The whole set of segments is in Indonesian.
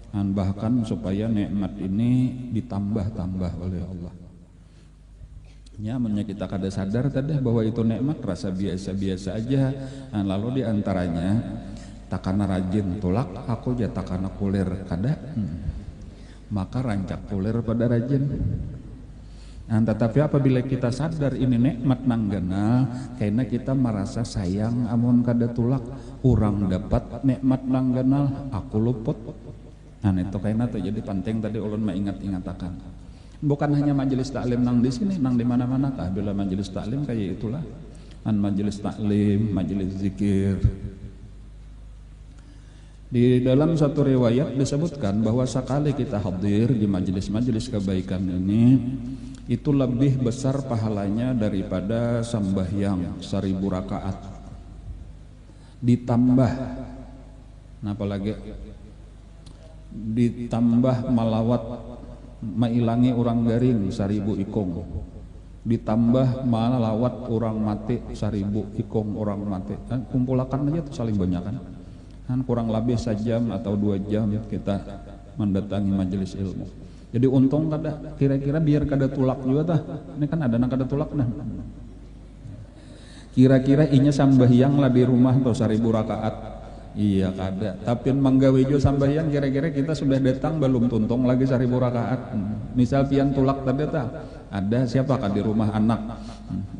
Dan bahkan supaya nikmat ini ditambah-tambah oleh Allah. Nyamannya kita kada sadar tadi bahwa itu nikmat rasa biasa-biasa aja. Nah, lalu diantaranya takana rajin tulak aku aja takana kulir kada. Maka rancak kulir pada rajin. Nah, tetapi apabila kita sadar ini nikmat nanggenal, karena kita merasa sayang amun kada tulak, urang dapat nikmat nanggenal, aku luput. Nah itu karena tuh jadi penting tadi ulun mengingat-ingatakan. Bukan hanya majelis taklim nang di sini, nang di mana-mana kah bila majelis taklim kayak itulah. An majelis taklim, majelis zikir. Di dalam satu riwayat disebutkan bahwa sekali kita hadir di majelis-majelis kebaikan ini, itu lebih besar pahalanya daripada sembahyang 1000 rakaat. Ditambah, nah apalagi ditambah malawat mailangi orang garing 1000 ikong, ditambah malawat orang mati 1000 ikong orang mati. Kumpulakan aja tuh saling banyak kan kurang lebih sejam atau 2 jam kita mendatangi majelis ilmu. Jadi untung kada kira-kira biar kada tulak juga tah. Ini kan ada nang kada tulak nah. Kira-kira inya sambahyang lah di rumah tuh 1000 rakaat. Iya kada. Tapi manggawe jo sambahyang kira-kira kita sudah datang belum tuntung lagi 1000 rakaat. Misal pian tulak tadi tah. Ada siapa kan di rumah anak.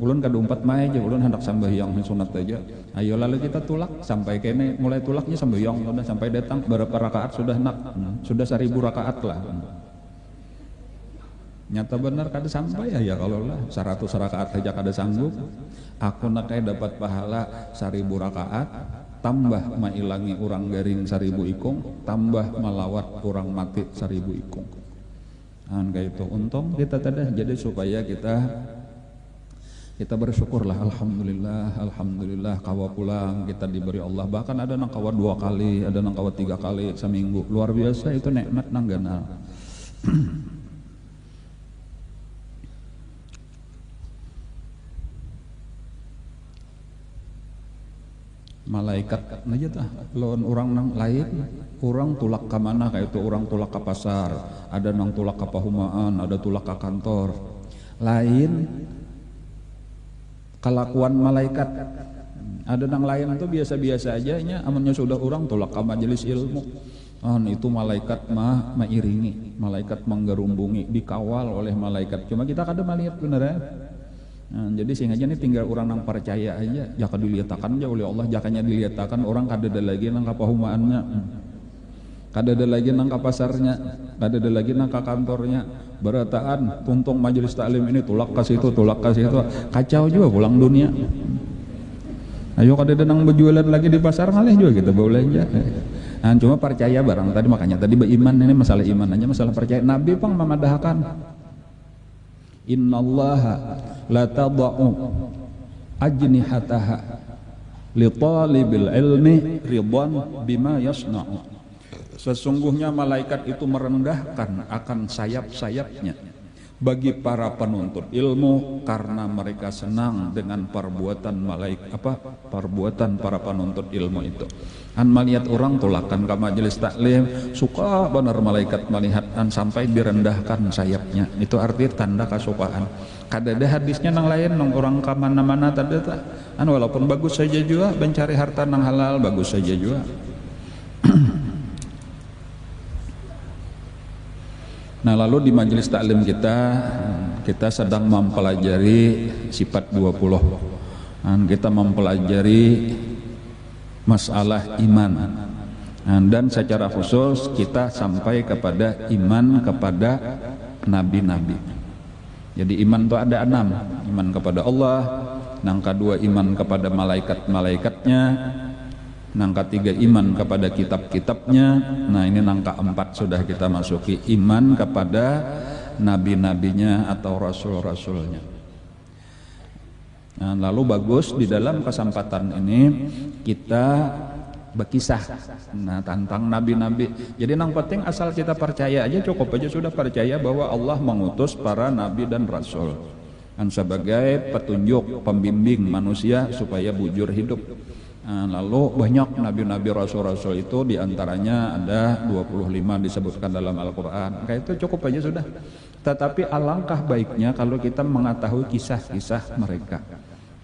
Ulun kada umpat mae aja ulun hendak sambahyang sunat aja. Ayo lalu kita tulak sampai kene mulai tulaknya sambahyang sudah sampai datang berapa rakaat sudah nak. Sudah 1000 rakaat lah. Nyata benar kada sampai ya kalau lah 100 rakaat saja kada sanggup. Aku nak dapat pahala 1000 rakaat tambah mailangi orang garing 1000 ikung tambah melawat orang mati 1000 ikung. Kayak itu untung kita tadi jadi supaya kita bersyukurlah alhamdulillah kawa pulang kita diberi Allah, bahkan ada nang kawa 2 kali, ada nang kawa 3 kali seminggu. Luar biasa itu nikmat nangganal. Malaikat aja tah lawan orang nang lain, orang tulak ke mana kayak itu, orang tulak ke pasar, ada nang tulak ke pahumaan, ada tulak ke kantor. Lain kelakuan malaikat. Ada nang lain tuh biasa-biasa aja nya, amannya sudah orang tulak ke majelis ilmu. Itu malaikat mah mairingi, malaikat menggerumbungi, dikawal oleh malaikat. Cuma kita kada melihat bener ya. Jadi sehingga ini tinggal orang nang percaya aja, jaka dilihatkan aja oleh Allah, jakanya dilihatkan orang kada ada lagi nang kapahumaannya, kada ada lagi nang kapasarnya, kada ada lagi nang kantornya. Berataan tuntung majelis taklim ini tulak ke situ, kacau juga pulang dunia. Ayo kada ada nang berjualan lagi di pasar ngalih juga kita boleh aja. Cuma percaya barang tadi, makanya tadi beriman, ini masalah iman aja, masalah percaya. Nabi pang memadahkan innallaha la tada'u ajnihataha li talibil ilmi ridwan bima yasna'u. Sesungguhnya malaikat itu merendahkan akan sayap-sayapnya bagi para penuntut ilmu karena mereka senang dengan perbuatan perbuatan para penuntut ilmu itu. Melihat orang tulakan ke majelis taklim, suka benar malaikat melihatkan sampai direndahkan sayapnya. Itu arti tanda kesukaan. Kada ada hadisnya nang lain nang orang ke mana-mana tadi tak. Walaupun bagus saja juga mencari harta nang halal, bagus saja juga. Nah lalu di majelis taklim kita sedang mempelajari sifat 20. Kita mempelajari masalah iman. Dan secara khusus kita sampai kepada iman kepada nabi-nabi. Jadi iman itu ada 6. Iman kepada Allah, nang kedua iman kepada malaikat-malaikatnya, nang ketiga iman kepada kitab-kitabnya. Nah ini nang keempat sudah kita masuki iman kepada nabi-nabinya atau rasul-rasulnya. Nah, lalu bagus di dalam kesempatan ini kita berkisah tentang nabi-nabi. Jadi nang penting asal kita percaya aja, cukup aja sudah percaya bahwa Allah mengutus para nabi dan rasul sebagai petunjuk pembimbing manusia supaya bujur hidup. Lalu banyak nabi-nabi rasul-rasul itu diantaranya ada 25 disebutkan dalam Al-Quran. Kayak itu cukup aja sudah. Tetapi alangkah baiknya kalau kita mengetahui kisah-kisah mereka.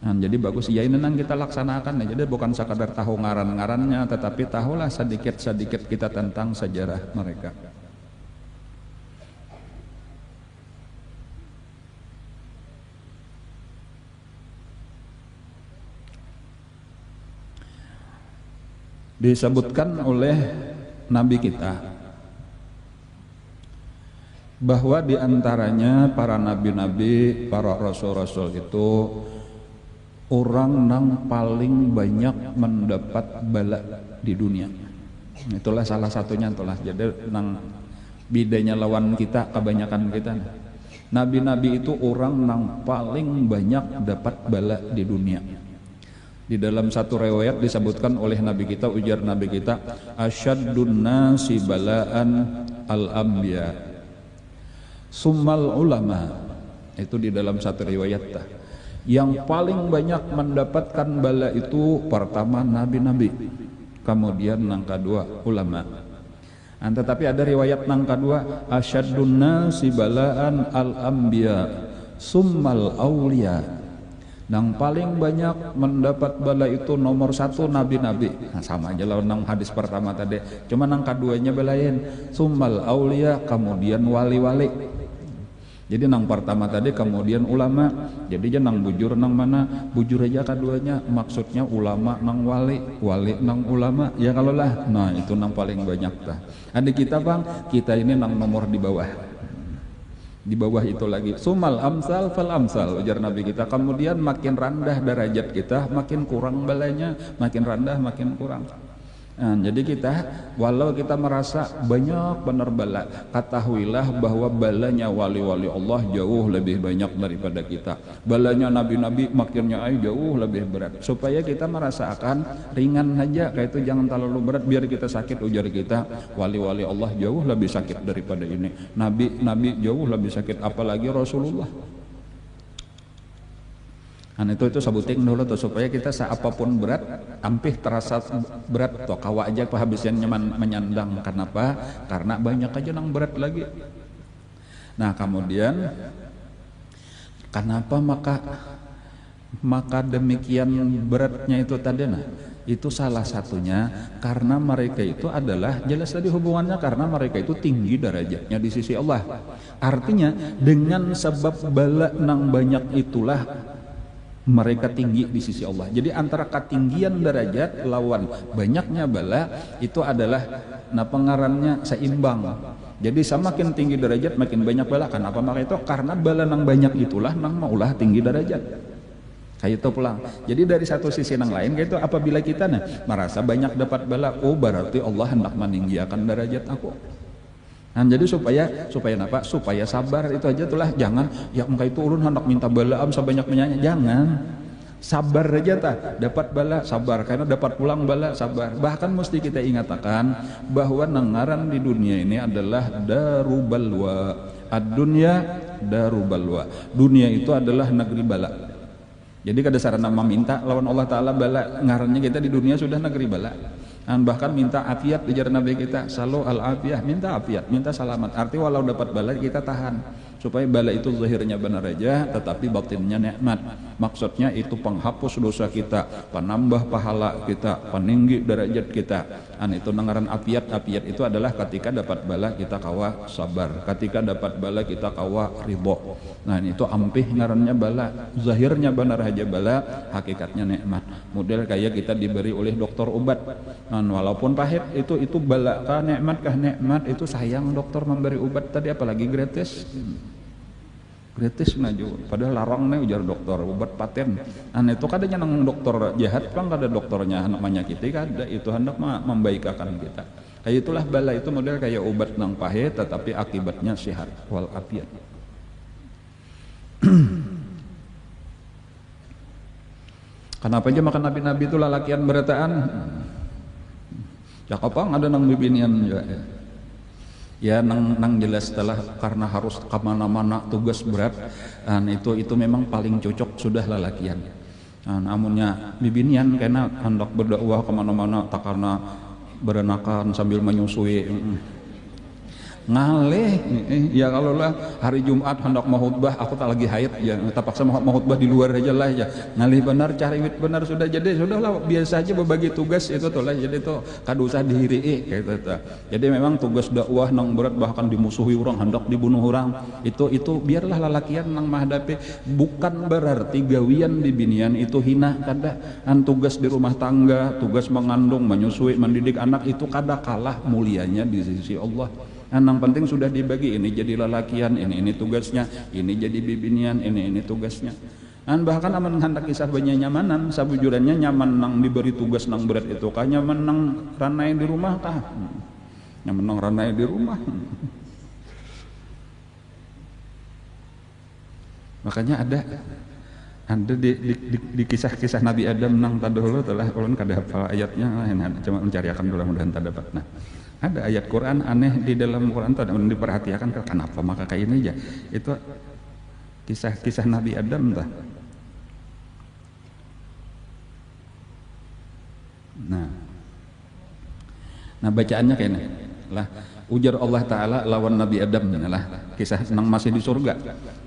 Jadi bagus ya ini nang kita laksanakan. Jadi bukan sekadar tahu ngaran-ngarannya, tetapi tahulah sedikit-sedikit kita tentang sejarah mereka. Disebutkan oleh Nabi kita bahwa diantaranya para nabi-nabi, para rasul-rasul itu orang yang paling banyak mendapat bala di dunia. Itulah salah satunya itulah. Jadi nang bedanya lawan kita, kebanyakan kita. Nabi-nabi itu orang yang paling banyak dapat bala di dunia. Di dalam satu riwayat disebutkan oleh Nabi kita, ujar Nabi kita, asyaddun nasi balaan al-anbiya summal ulama. Itu di dalam satu riwayat. Yang paling banyak mendapatkan bala itu pertama nabi-nabi, kemudian yang kedua ulama. Tetapi ada riwayat yang kedua, asyaddun nasi balaan al-anbiya summal auliya. Yang paling banyak mendapat bala itu nomor satu nabi-nabi. Sama aja lah nang hadis pertama tadi. Cuma nang keduanya belain. Summal aulia, kemudian wali-wali. Jadi nang pertama tadi kemudian ulama. Jadi aja nang bujur nang mana? Bujur aja keduanya. Maksudnya ulama nang wali, wali nang ulama. Ya kalau lah. Nah itu nang paling banyak dah. Ada kita bang, kita ini nang nomor di bawah. Di bawah itu lagi sumal amsal fal amsal, ujar Nabi kita. Kemudian makin rendah derajat kita, makin kurang balanya, makin rendah makin kurang. Jadi kita walau kita merasa banyak benar bala, ketahuilah bahwa balanya wali-wali Allah jauh lebih banyak daripada kita. Balanya nabi-nabi makinnya jauh lebih berat. Supaya kita merasakan ringan aja, kayak itu jangan terlalu berat biar kita sakit, ujar kita. Wali-wali Allah jauh lebih sakit daripada ini. Nabi jauh lebih sakit, apalagi Rasulullah. Itu sebutin dulu tuh supaya kita apapun berat, ampih terasa berat toh kawa aja kehabisan nyaman menyandang. Kenapa? Karena banyak aja nang berat lagi. Nah kemudian kenapa maka demikian beratnya itu tadi? Nah itu salah satunya karena mereka itu adalah jelas tadi hubungannya karena mereka itu tinggi derajatnya di sisi Allah. Artinya dengan sebab bala nang banyak itulah mereka tinggi di sisi Allah. Jadi antara ketinggian derajat lawan banyaknya bala itu adalah pengarannya seimbang. Jadi semakin tinggi derajat makin banyak bala. Kenapa maka itu? Karena bala nang banyak itulah nang maulah tinggi derajat. Kayak itu pulang. Jadi dari satu sisi nang lain kayak itu apabila kita merasa banyak dapat bala, oh berarti Allah hendak meninggikan derajat aku. Jadi supaya apa? Supaya sabar itu aja itulah. Jangan ya engkau itu ulun hendak minta balaam sebanyak banyaknya. Jangan. Sabar aja dapat bala sabar, karena dapat pulang bala sabar. Bahkan mesti kita ingatkan bahwa nengaran di dunia ini adalah darubalwa. Ad-dunya darubalwa. Dunia itu adalah negeri bala. Jadi kada sarana meminta lawan Allah Ta'ala bala, ngarannya kita di dunia sudah negeri bala. Bahkan minta afiat, ujar Nabi kita, salo al-afiyah, minta afiat, minta selamat. Arti walau dapat bala kita tahan, supaya bala itu zahirnya benar aja tetapi batinnya nikmat. Maksudnya itu penghapus dosa kita, penambah pahala kita, peninggi derajat kita. Itu nengaran afiat. Afiat itu adalah ketika dapat bala kita kawa sabar, ketika dapat bala kita kawa ridho. Itu ampih ngarannya bala, zahirnya benar aja bala, hakikatnya nikmat. Model kayak kita diberi oleh dokter obat, walaupun pahit itu bala kah nikmat itu sayang dokter memberi obat tadi, apalagi gratis naju, padahal larang nih ujar dokter obat paten. Itu kadanya nang dokter jahat kan, kada dokternya hendak menyakiti, kada itu hendak membaikakan kita. Kayak itulah bala itu model kayak obat nang pahit tetapi akibatnya sehat wal afiat. Kenapa aja makan nabi-nabi itu lalakian berataan? Ya kapang ada nang bibinian juga ya nang jelas setelah karena harus kemana-mana tugas berat, itu memang paling cocok sudah lalakian. Amunnya bibinian kena hendak berdakwah kemana-mana tak karena berenakan sambil menyusui ngaleh ya kalau lah hari Jumat hendak mau khutbah aku tak lagi haid ya terpaksa mau khutbah di luar aja lah ya ngalih benar cari wit benar sudah jadi sudahlah biasa aja berbagi tugas itu tuh lah jadi tuh kadu usah dihiri kayak gitu. Jadi memang tugas dakwah nang berat bahkan dimusuhi orang hendak dibunuh orang itu biarlah lalakian nang menghadapi bukan berarti gawian di binian itu hina kada tugas di rumah tangga tugas mengandung menyusui mendidik anak itu kada kalah mulianya di sisi Allah. Yang penting sudah dibagi ini jadi lalakian ini tugasnya ini jadi bibinian ini tugasnya bahkan aman hendak kisah banyak nyamanan sabujurannya nyaman nang diberi tugas nang berat itu kan nyaman nang ranai di rumah tah nyaman nang ranai di rumah makanya ada di kisah-kisah Nabi Adam nang tadahulu telah ulun kada hafal ayatnya cuma mencari akan mudah-mudahan tak dapat. Nah ada ayat Quran aneh di dalam Quran itu ada diperhatikan kenapa maka kayak ini aja itu kisah Nabi Adam lah. Nah bacaannya kayak ini lah ujar Allah Ta'ala lawan Nabi Adam lah kisah nang masih di surga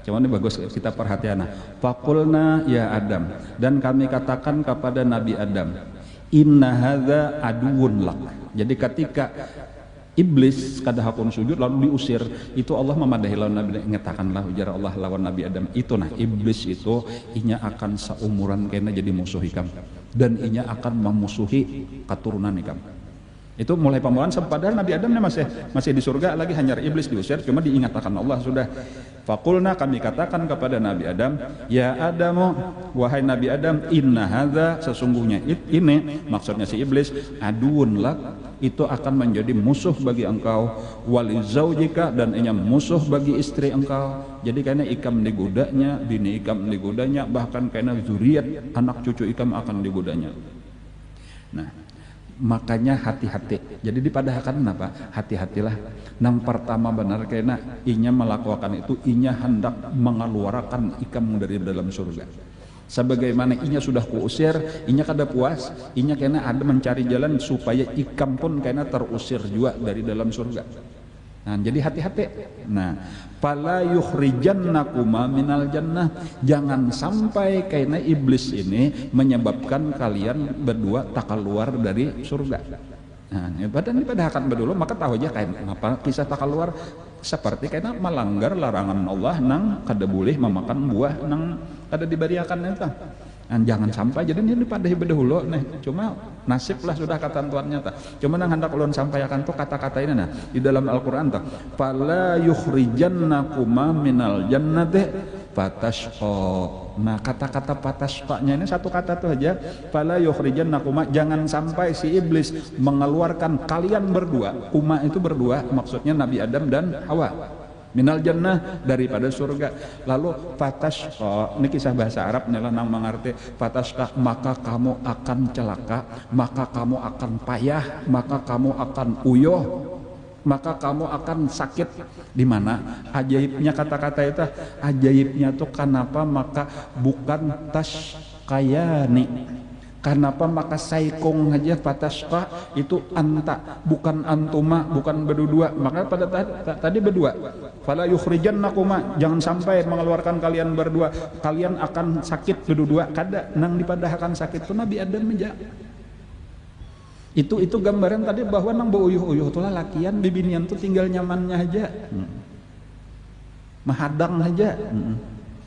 cuman ini bagus kita perhatian faqulna ya Adam dan kami katakan kepada Nabi Adam inna hadza aduwwun lak. Jadi ketika iblis kada hakun sujud lalu diusir itu Allah memadahi lawan Nabi ngetakanlah ujar Allah lawan Nabi Adam itu nah iblis itu inya akan seumuran kena jadi musuh ikam dan inya akan memusuhi keturunan ikam. Itu mulai pembuahan padahal Nabi Adam masih di surga lagi hanya iblis diusir cuma diingatkan Allah sudah. Faqulna kami katakan kepada Nabi Adam ya Adamu wahai Nabi Adam inna hadza sesungguhnya ini maksudnya si iblis aduun lak itu akan menjadi musuh bagi engkau wali zaujika dan inya musuh bagi istri engkau. Jadi karena ikam digodanya bini ikam digodanya bahkan karena zuriat anak cucu ikam akan digodanya. Nah makanya hati-hati. Jadi dipadahkan apa? Hati-hatilah. Nang pertama benar karena inya melakukan itu inya hendak mengeluarkan ikam dari dalam surga. Sebagaimana inya sudah kuusir, inya kada puas, inya kena ada mencari jalan supaya ikam pun kena terusir juga dari dalam surga. Nah, jadi hati-hati. Nah, fala yukhrijannakuma minal jannah. Jangan sampai karena iblis ini menyebabkan kalian berdua tak keluar dari surga. Nah, padahal berdulu maka tahu aja kayak apa kisah tak keluar seperti karena melanggar larangan Allah nang kada boleh memakan buah nang kada diberiakan itu. Dan jangan sampai jadi ini pada berdahulu nih cuma nasib lah sudah kata tuannya ta cuma nang hendak ulun sampaikan tuh kata-kata ini nah di dalam Al-Qur'an ta fala yukhrijannakuma minal jannati fatasqa. Nah kata-kata fatasqa-nya ini satu kata tuh aja fala yukhrijannakuma jangan sampai si iblis mengeluarkan kalian berdua kuma itu berdua maksudnya Nabi Adam dan Hawa minal jannah daripada surga. Lalu fatasqa ini kisah bahasa Arab nela nang mengerti fatasqa maka kamu akan celaka maka kamu akan payah maka kamu akan uyuh maka kamu akan sakit. Di mana ajaibnya kata-kata itu ajaibnya tuh kenapa maka bukan tasqayani kenapa maka saikong aja fatasqa itu anta bukan antuma bukan berdua maka pada tadi berdua fala yukhrijannakuma jangan sampai mengeluarkan kalian berdua kalian akan sakit berdua kada nang dipadahkan sakit itu Nabi Adam meja itu gambaran tadi bahwa nang beuyuh-uyuh itulah lakian bibinian tuh tinggal nyamannya aja mahadang aja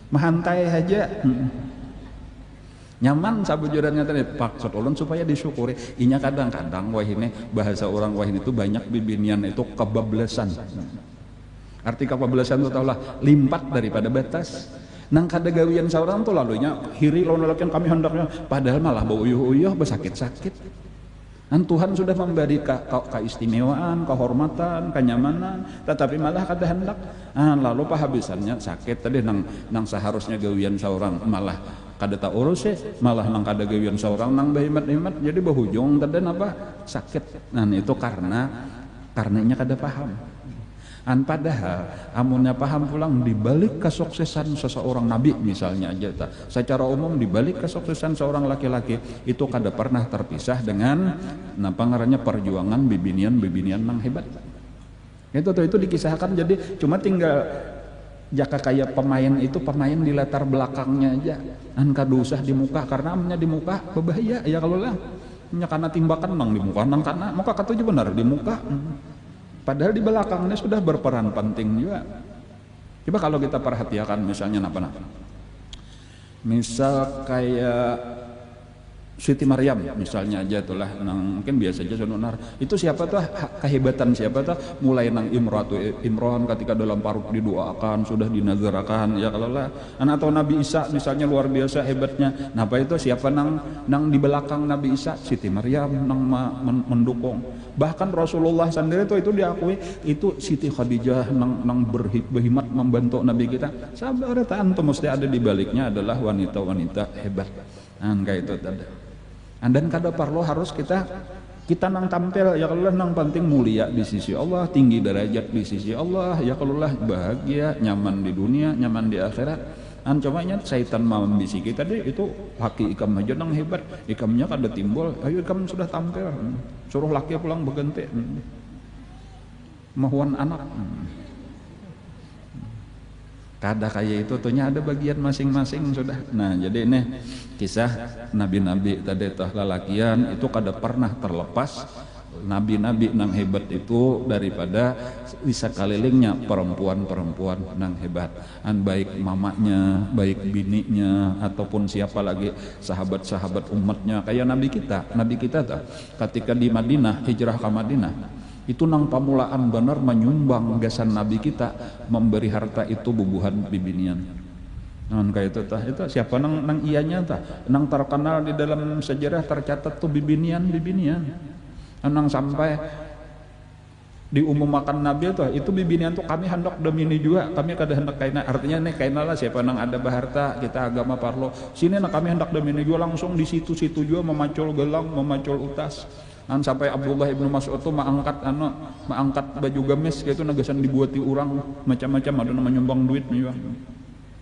mahantai aja nyaman sabujurannya tadi maksud ulun supaya disyukuri inya kadang-kadang wah ini bahasa orang wah ini itu banyak bibinian itu kebablasan arti kebablasan itu tahulah limpat daripada batas nang kada gawian seorang tuh lalunya hiri lawan lalakian kami hendaknya padahal malah bau uyuh-uyuh bersakit-sakit dan Tuhan sudah memberi keistimewaan, kehormatan, kenyamanan, tetapi malah kada hendak. Lalu pahabisannya sakit tadi nang seharusnya gawian seorang malah kada tak urus malah nang kada gawian seorang nang behemat-hemat jadi berhujung tadi apa sakit. Nah itu karena inya kada paham. Padahal amunnya paham pulang di balik kesuksesan seseorang nabi misalnya aja secara umum di balik kesuksesan seorang laki-laki itu kada pernah terpisah dengan napa ngarannya perjuangan bibinian nang hebat. Itu dikisahkan, jadi cuma tinggal jaka kayak pemain itu pemain di latar belakangnya aja kada usah di muka, karena amnya di muka berbahaya ya kalau lah nya karena timbakan nang di muka nang karena muka katuju benar di muka. Padahal di belakangnya sudah berperan penting juga. Coba kalau kita perhatikan misalnya apa-apa. Misal kayak Siti Maryam misalnya aja itulah mungkin biasa aja sununar. Itu siapa tuh kehebatan siapa tuh mulai nang Imran ketika dalam parut didoakan sudah dinazarakan ya kalau lah. Atau Nabi Isa misalnya luar biasa hebatnya. Nah apa itu siapa nang di belakang Nabi Isa? Siti Maryam nang mendukung. Bahkan Rasulullah sendiri itu diakui itu Siti Khadijah nang berhikmat membantu Nabi kita. Sabar antum mesti ada di baliknya adalah wanita-wanita hebat. Kayak itu tadi. Dan kada perlu harus kita nang tampil ya kalau nang penting mulia di sisi Allah, tinggi derajat di sisi Allah ya kalau lah bahagia, nyaman di dunia, nyaman di akhirat. Comanya syaitan mau membisiki tadi itu laki ikam aja nang hebat, ikamnya kada timbul, ayo ikam sudah tampil, suruh laki pulang berganti, mahuan anak. Kada kayak itu tuhnya ada bagian masing-masing sudah. Nah jadi ini kisah nabi-nabi tadi toh lalakian itu kada pernah terlepas nabi-nabi nang hebat itu daripada bisa kalilingnya perempuan-perempuan nang hebat. Baik mamanya, baik bininya ataupun siapa lagi sahabat-sahabat umatnya kayak nabi kita tuh ketika di Madinah hijrah ke Madinah. Itu nang pamulaan benar menyumbang gasan Nabi kita memberi harta itu bubuhan bibinian. Kayak itu siapa nang ianya nang terkenal di dalam sejarah tercatat tuh bibinian. Nang sampai diumumkan Nabi itu bibinian tuh kami hendak demi ini juga, kami kada hendak kaina, artinya nih kaina lah siapa nang ada baharta kita agama parlo sini nang kami hendak demi ini juga langsung di situ-situ juga memacul gelang, memacul utas. Sampai Abdullah ibnu Mas'ud tuh mengangkat baju gamis gitu nagasan dibuati orang macam-macam ada nama nyumbang duit juga.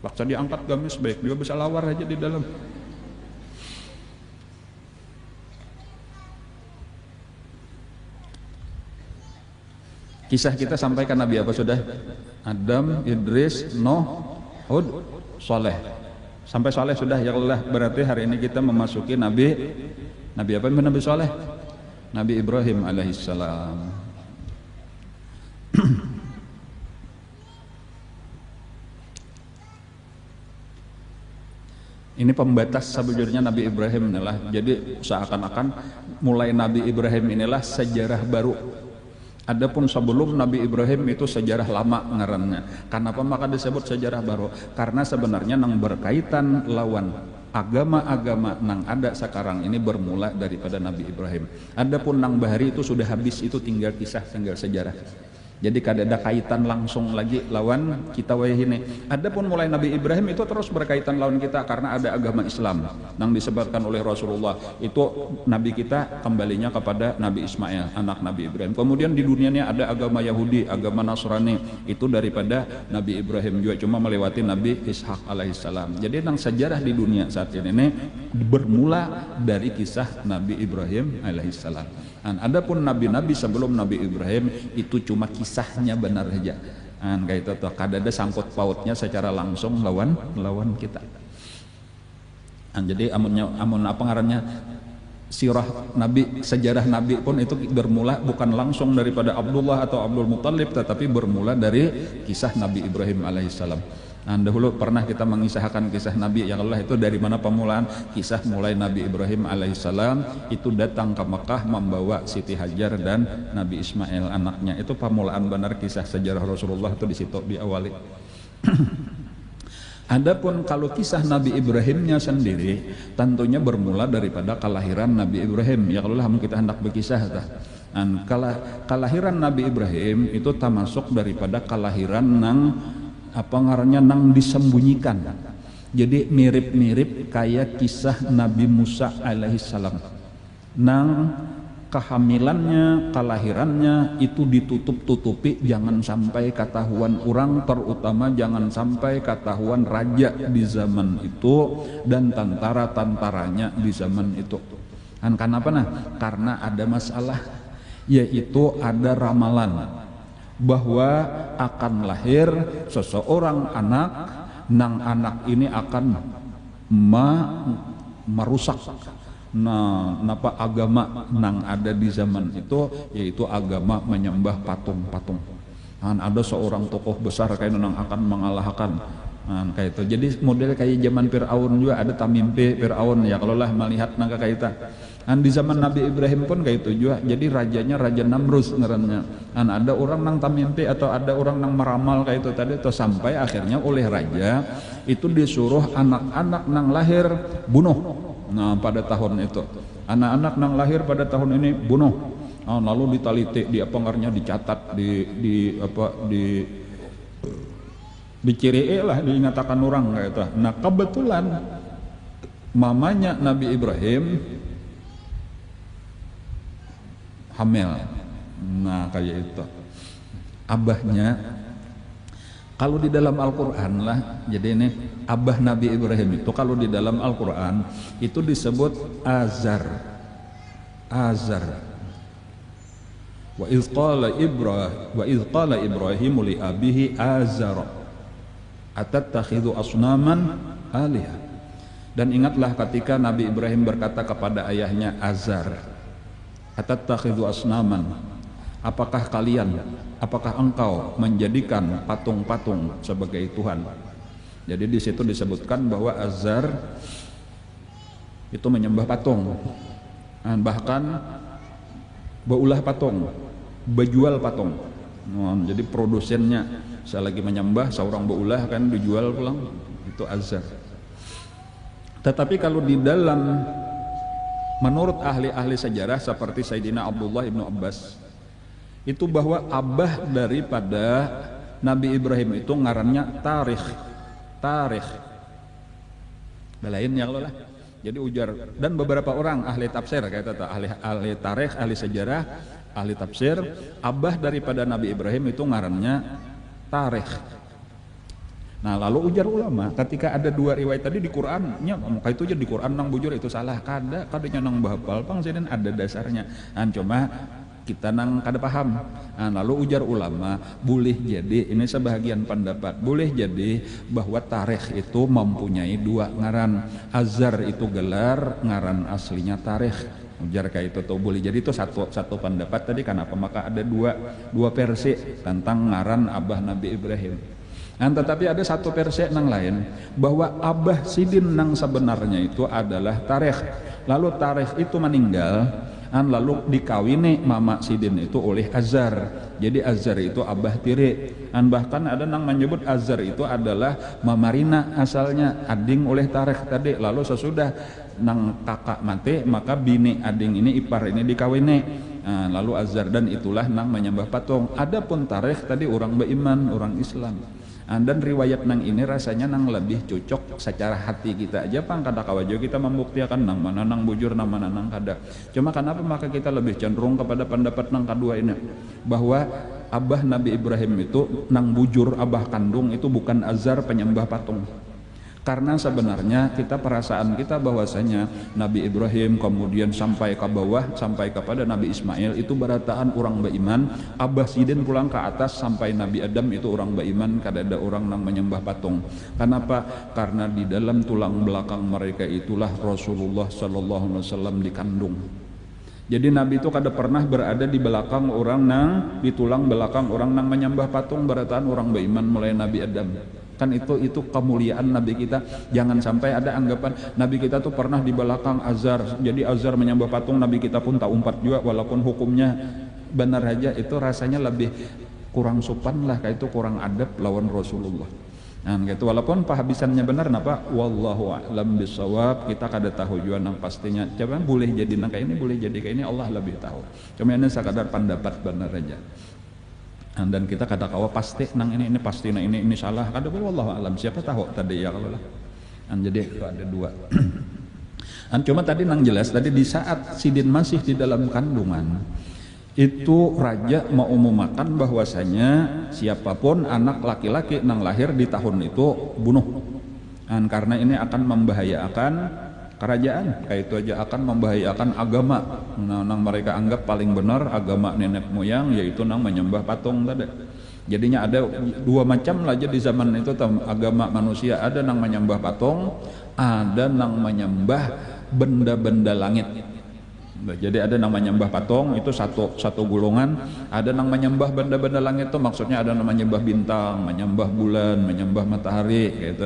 Paksa diangkat gamis baik juga bisa lawar aja di dalam. Kisah kita sampai ke Nabi apa sudah? Adam, Idris, Nuh, Hud, Saleh. Sampai Saleh sudah ya Allah, berarti hari ini kita memasuki Nabi apa? Nabi Saleh. Nabi Ibrahim alaihissalam. Ini pembatas sebujurnya Nabi Ibrahim inilah. Jadi seakan-akan mulai Nabi Ibrahim inilah sejarah baru. Adapun sebelum Nabi Ibrahim itu sejarah lama ngarannya. Kenapa maka disebut sejarah baru? Karena sebenarnya nang berkaitan lawan agama-agama nang ada sekarang ini bermula daripada Nabi Ibrahim. Adapun nang bahari itu sudah habis, itu tinggal kisah, tinggal sejarah. Jadi kada ada kaitan langsung lagi lawan kita wayah ini. Adapun mulai Nabi Ibrahim itu terus berkaitan lawan kita karena ada agama Islam yang disebutkan oleh Rasulullah. Itu Nabi kita kembalinya kepada Nabi Ismail, anak Nabi Ibrahim. Kemudian di dunianya ada agama Yahudi, agama Nasrani, itu daripada Nabi Ibrahim juga, cuma melewati Nabi Ishak alaihissalam. Jadi yang sejarah di dunia saat ini bermula dari kisah Nabi Ibrahim alaihissalam. Adapun nabi-nabi sebelum Nabi Ibrahim itu cuma kisahnya benar saja. Kayak itu tuh kada ada sangkut pautnya secara langsung lawan kita. Jadi amun apa ngarannya sirah Nabi, sejarah Nabi pun itu bermula bukan langsung daripada Abdullah atau Abdul Muttalib, tetapi bermula dari kisah Nabi Ibrahim alaihissalam. Dahulu pernah kita mengisahkan kisah Nabi yang Allah itu dari mana pemulaan kisah mulai Nabi Ibrahim alaihissalam itu datang ke Mekah membawa Siti Hajar dan Nabi Ismail anaknya. Itu pemulaan benar kisah sejarah Rasulullah itu di situ diawali. Adapun kalau kisah Nabi Ibrahimnya sendiri tentunya bermula daripada kelahiran Nabi Ibrahim. Ya kalau kita hendak berkisah kelahiran Nabi Ibrahim itu termasuk daripada kelahiran nang apa ngarannya nang disembunyikan. Jadi mirip-mirip kayak kisah Nabi Musa alaihissalam nang kehamilannya, kelahirannya itu ditutup-tutupi, jangan sampai ketahuan orang, terutama jangan sampai ketahuan raja di zaman itu dan tentara-tentaranya di zaman itu. Dan kenapa nah? Karena ada masalah, yaitu ada ramalan bahwa akan lahir seseorang anak, nang anak ini akan merusak napa agama nang ada di zaman itu, yaitu agama menyembah patung-patung. Ada seorang tokoh besar kayak nang akan mengalahkan kayak itu. Jadi model kayak zaman Fir'aun juga ada tamimpi Fir'aun ya, kalau lah melihat nangka kayak itu. Di zaman Nabi Ibrahim pun kayak itu juga. Jadi rajanya Raja Namrus ngarannya. Ada orang nang tamimpi atau ada orang nang meramal kayak itu tadi, atau sampai akhirnya oleh raja itu disuruh anak-anak nang lahir bunuh. Nah pada tahun itu anak-anak nang lahir pada tahun ini bunuh. Lalu ditaliti, dia pengarnya dicatat, diciri lah, diingatakan orang kayak itu. Nah kebetulan mamanya Nabi Ibrahim hamil. Nah kayak itu abahnya, kalau di dalam Al-Quran lah, jadi ini abah Nabi Ibrahim itu kalau di dalam Al-Quran itu disebut Azar. Wa idh qala Ibrahimu li abihi Azar atattakhidhu asnaman alihah. Dan ingatlah ketika Nabi Ibrahim berkata kepada ayahnya Azar, atattakhidhu asnaman, apakah engkau menjadikan patung-patung sebagai Tuhan? Jadi di situ disebutkan bahwa Azar itu menyembah patung, bahkan beulah patung, bejual patung. Jadi produsennya saya lagi menyembah, seorang beulah kan dijual pulang, itu Azar. Tetapi kalau di dalam, menurut ahli-ahli sejarah seperti Sayyidina Abdullah ibnu Abbas, itu bahwa abah daripada Nabi Ibrahim itu ngarannya Tarikh. Belain ya Allah lah. Jadi ujar, dan beberapa orang ahli tafsir kayak itu, ahli tarikh, ahli sejarah, ahli tafsir, abah daripada Nabi Ibrahim itu ngarannya Tarikh. Nah lalu ujar ulama, ketika ada dua riwayat tadi di Qurannya, maka itu aja di Quran nang bujur itu salah, kadanya nang bahapal pang sinin ada dasarnya. Cuma kita nang kada paham. Lalu ujar ulama, boleh jadi, ini sebahagian pendapat, boleh jadi bahwa Tarikh itu mempunyai dua ngaran. Azar itu gelar, ngaran aslinya Tarikh. Ujar kayak itu tuh boleh jadi, itu satu pendapat tadi. Kenapa? Maka ada dua versi tentang ngaran abah Nabi Ibrahim. Tetapi ada satu versi nang lain bahwa abah sidin nang sebenarnya itu adalah Tarikh. Lalu Tarikh itu meninggal, lalu dikawini mama sidin itu oleh Azar. Jadi Azar itu abah tiri. Bahkan ada nang menyebut Azar itu adalah Mamarina asalnya, ading oleh Tarikh tadi. Lalu sesudah nang kakak mati, maka bini ading ini, ipar ini dikawini. Lalu Azar, dan itulah nang menyembah patung. Adapun Tarikh tadi orang beriman, orang Islam. Dan riwayat nang ini rasanya nang lebih cocok secara hati kita aja pang kada kawajo kita membuktikan nang mana nang bujur, nang mana nang kada. Cuma kenapa maka kita lebih cenderung kepada pendapat nang kedua ini, bahwa abah Nabi Ibrahim itu nang bujur, abah kandung itu bukan Azar penyembah patung. Karena sebenarnya kita, perasaan kita bahwasanya Nabi Ibrahim kemudian sampai ke bawah, sampai kepada Nabi Ismail itu berataan orang beriman, abah sidin pulang ke atas sampai Nabi Adam itu orang beriman, kada ada orang nang menyembah patung. Kenapa? Karena di dalam tulang belakang mereka itulah Rasulullah sallallahu alaihi wasallam dikandung. Jadi Nabi itu kada pernah berada di belakang orang nang, di tulang belakang orang nang menyembah patung, berataan orang beriman mulai Nabi Adam. Kan itu kemuliaan Nabi kita. Jangan sampai ada anggapan Nabi kita tuh pernah di belakang Azar, jadi Azar menyembah patung, Nabi kita pun tak umpat juga walaupun hukumnya benar aja. Itu rasanya lebih kurang sopan lah, kayak itu kurang adab lawan Rasulullah. Gitu, walaupun penghabisannya benar, napa wallahu a'lam bisawab, kita kada tahu juga nang pastinya. Coba boleh jadi nang kayak ini, boleh jadi kayak ini, Allah lebih tahu. Cuma ini sekadar pendapat benar aja. Dan kita kata kawa pasti nang ini pasti nang ini salah, kada wallahu alam, siapa tahu tadi ya kalau lah. Jadi itu ada dua. Cuma tadi nang jelas tadi di saat Sidin masih di dalam kandungan itu raja mau umumakan bahwasanya siapapun anak laki-laki nang lahir di tahun itu bunuh. Karena ini akan membahayakan kerajaan, kayak itu aja akan membahayakan agama. Nang mereka anggap paling benar agama nenek moyang yaitu nang menyembah patung tadi. Jadinya ada dua macam aja di zaman itu agama manusia, ada nang menyembah patung, ada nang menyembah benda-benda langit. Jadi ada nang menyembah patung itu satu golongan, ada nang menyembah benda-benda langit itu maksudnya ada nang menyembah bintang, menyembah bulan, menyembah matahari gitu.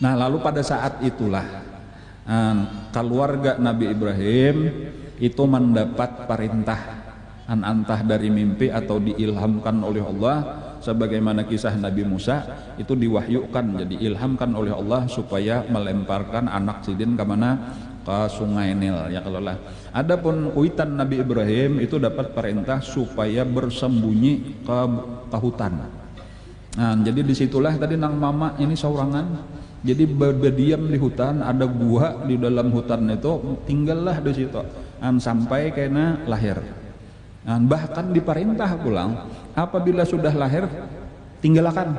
Nah lalu pada saat itulah keluarga Nabi Ibrahim itu mendapat perintah entah dari mimpi atau diilhamkan oleh Allah, sebagaimana kisah Nabi Musa itu diwahyukan, jadi ilhamkan oleh Allah supaya melemparkan anak Sidin ke mana? Ke sungai Nil ya kalau lah. Adapun kuitan Nabi Ibrahim itu dapat perintah supaya bersembunyi ke hutan. Jadi disitulah tadi nang mama ini saurangan, jadi berdiam di hutan, ada gua di dalam hutan itu, tinggallah di situ sampai kena lahir. Bahkan diperintah pulang apabila sudah lahir tinggalkan.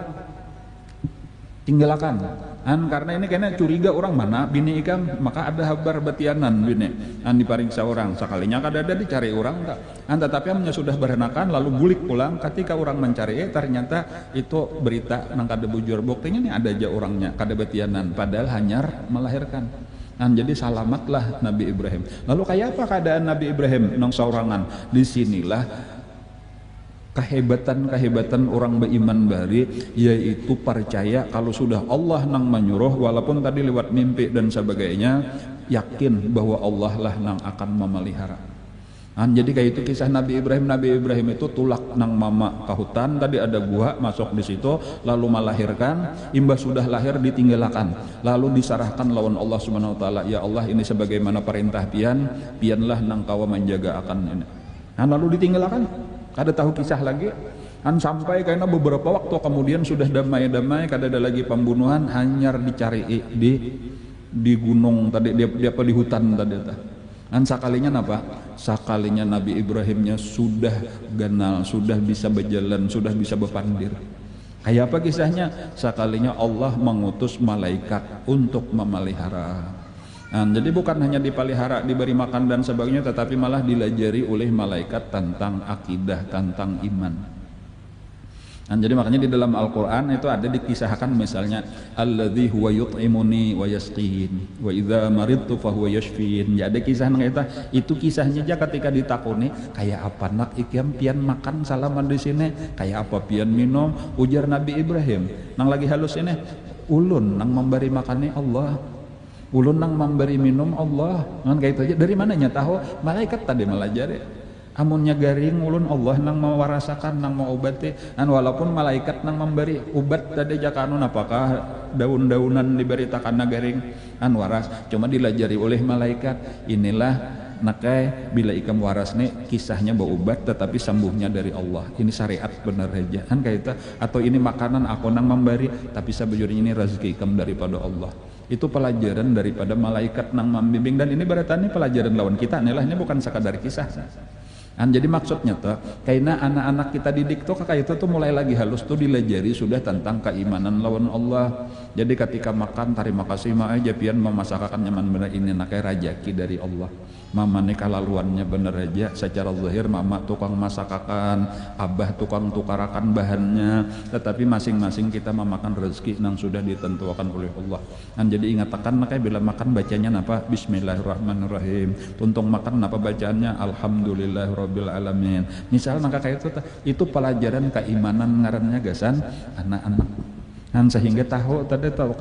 Karena ini kena curiga orang mana bini ikam, maka ada habar batianan bini dipariksa orang sekalinya kada ada dicari orang tak. Tetapi amnya sudah berenakan lalu bulik pulang, ketika orang mencari ternyata itu berita nang kada bujur, buktinya nih ada aja orangnya kada batianan padahal hanyar melahirkan. Jadi salamatlah Nabi Ibrahim. Lalu kayak apa keadaan Nabi Ibrahim nang saurangan? Disinilah kehebatan orang beriman bari, yaitu percaya kalau sudah Allah nang menyuruh, walaupun tadi lewat mimpi dan sebagainya, yakin bahwa Allah lah nang akan memelihara. Jadi kayak itu kisah Nabi Ibrahim itu tulak nang mama ke hutan, tadi ada gua masuk di situ, lalu melahirkan, imbas sudah lahir ditinggalkan, lalu disarahkan lawan Allah Subhanahu wa taala, ya Allah ini sebagaimana perintah pianlah nang kawa menjaga akan ini. Lalu ditinggalkan. Ada tahu kisah lagi sampai karena beberapa waktu kemudian sudah damai-damai, kada ada lagi pembunuhan, hanyar dicari di gunung tadi dia apa di hutan tadi sakalinya apa? Sakalinya Nabi Ibrahimnya sudah ganal, sudah bisa berjalan, sudah bisa berpandir. Kayak apa kisahnya? Sakalinya Allah mengutus malaikat untuk memelihara. Jadi bukan hanya dipelihara, diberi makan dan sebagainya, tetapi malah dilajari oleh malaikat tentang akidah, tentang iman. Jadi makanya di dalam Al-Quran itu ada dikisahkan misalnya alladzi huwa yut'imuni wa yasqin wa idza maridtu fa huwa yashfin. Ya ada kisah nang itu kisahnya aja ketika ditakuni kayak apa nak ikiam pian makan salaman di sini, kayak apa pian minum, ujar Nabi Ibrahim nang lagi halus ini, ulun nang memberi makannya Allah, ulun nang memberi minum Allah. Kayak itu aja. Dari mananya tahu? Malaikat tadi melajari. Amunnya garing ulun Allah nang mewarasakan, nang mau obati. Walaupun malaikat nang memberi ubat tadi jakanun, apakah daun-daunan diberitakan garing waras, cuma dilajari oleh malaikat. Inilah nakai bila ikam waras nih kisahnya bawa obat tetapi sembuhnya dari Allah. Ini syariat benar aja kayak itu. Atau ini makanan aku nang memberi tapi sebujurnya ini rezeki ikam daripada Allah. Itu pelajaran daripada malaikat nang membimbing, dan ini berarti pelajaran lawan kita nih lah, ini bukan sekadar kisah. Jadi maksudnya tuh karena anak-anak kita didik tuh kayak itu tuh mulai lagi halus tuh dilajari sudah tentang keimanan lawan Allah. Jadi ketika makan terima kasih ma aja pian memasakkan nyaman bener ini nakai rajaki dari Allah. Mama nih kalaluannya bener aja secara zahir mama tukang masakakan, abah tukang tukarakan bahannya, tetapi masing-masing kita memakan rezeki yang sudah ditentukan oleh Allah. Jadi ingatkan nakai bila makan bacanya apa? Bismillahirrahmanirrahim. Tuntung makan apa bacaannya? Alhamdulillahirabbil alamin. Misal maka kayak itu pelajaran keimanan ngarannya gasan anak-anak. Sehingga tahu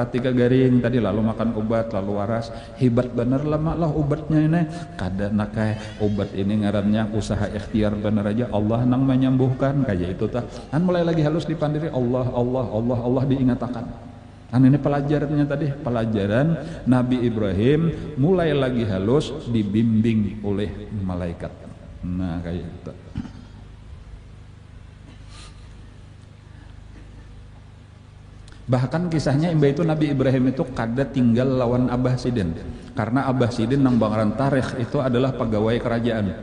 ketika garing tadi lalu makan obat lalu waras, hebat bener lama lah obatnya ini, kada nakai obat ini ngarannya usaha ikhtiar bener aja Allah nang menyembuhkan kayak itu mulai lagi halus dipandiri Allah diingatakan. Ini pelajarannya tadi, pelajaran Nabi Ibrahim mulai lagi halus dibimbing oleh malaikat. Kayak itu. Bahkan kisahnya imba itu Nabi Ibrahim itu kada tinggal lawan Abah Sidin, karena Abah Sidin nang bangaran tarikh itu adalah pegawai kerajaan.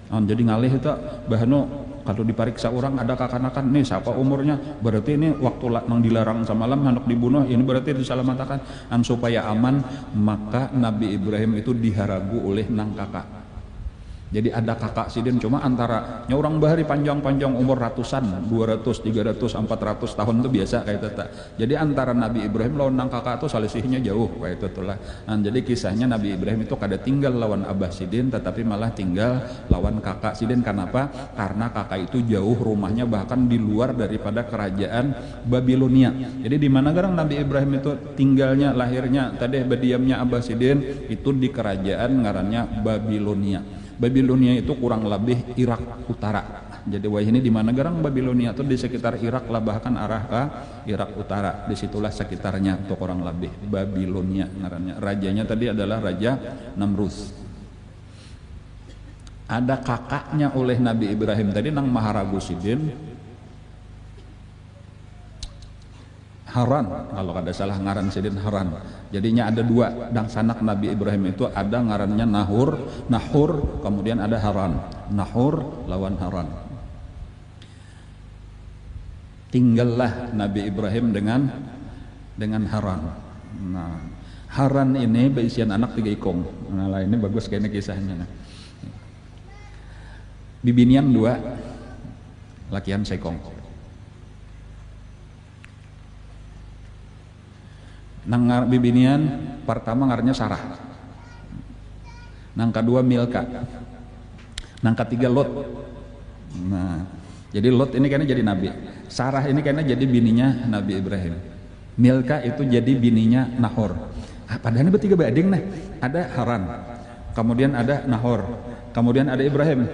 Jadi ngalih itu bahano kalau dipariksa orang ada kakanakan nih siapa umurnya, berarti ini waktu nang dilarang samalam hendak dibunuh, ini berarti diselamatkan supaya aman. Maka Nabi Ibrahim itu diharagu oleh nang kakak. Jadi ada kakak Sidin cuma antara orang bahari panjang-panjang umur ratusan, 200, 300, 400 tahun itu biasa kayak itu. Jadi antara Nabi Ibrahim lawan nang kakak itu selisihnya jauh kayak itu lah. Jadi kisahnya Nabi Ibrahim itu kada tinggal lawan Abah Sidin tetapi malah tinggal lawan kakak Sidin. Kenapa? Karena kakak itu jauh rumahnya bahkan di luar daripada kerajaan Babilonia. Jadi di mana garang Nabi Ibrahim itu tinggalnya, lahirnya, tadi berdiamnya Abah Sidin itu di kerajaan ngarannya Babilonia. Babilonia itu kurang lebih Irak Utara. Jadi wah ini di mana garang Babilonia itu di sekitar Irak lah, bahkan arah ke Irak Utara. Disitulah sekitarnya tuh kurang lebih Babilonia ngarannya. Rajanya tadi adalah Raja Namrus. Ada kakaknya oleh Nabi Ibrahim tadi nang Maharagu Sidin, Haran, kalau kada salah ngaran Sidin Haran. Jadinya ada dua dang sanak Nabi Ibrahim itu, ada ngarannya Nahur, kemudian ada Haran. Nahur lawan Haran. Tinggallah Nabi Ibrahim dengan Haran. Nah, Haran ini berisian anak 3 ikong. Nah, ini bagus kayaknya kisahnya. Bibinian 2, lakian sekong. Nang bibinian pertama ngarnya Sarah, nang kedua Milka, nang ketiga Lot. Nah, jadi Lot ini kayaknya jadi nabi, Sarah ini kayaknya jadi bininya Nabi Ibrahim, Milka itu jadi bininya Nahor. Padahal ini bertiga bading nih, ada Haran, kemudian ada Nahor, kemudian ada Ibrahim.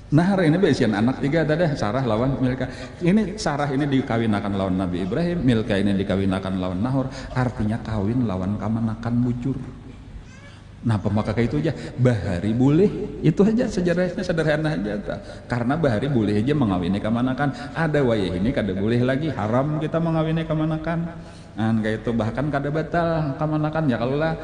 Nahar ini besian anak 3 ada Sarah lawan Milka. Ini Sarah ini dikawinakan lawan Nabi Ibrahim, Milka ini dikawinakan lawan Nahor. Artinya kawin lawan kamanakan bujur. Nah pemaka kayak itu aja bahari boleh, itu aja sejarahnya sederhana aja karena bahari boleh aja mengawini kamanakan. Ada wayah ini kada boleh lagi, haram kita mengawini kamanakan. Kayak itu bahkan kada batal kamanakan ya kalau lah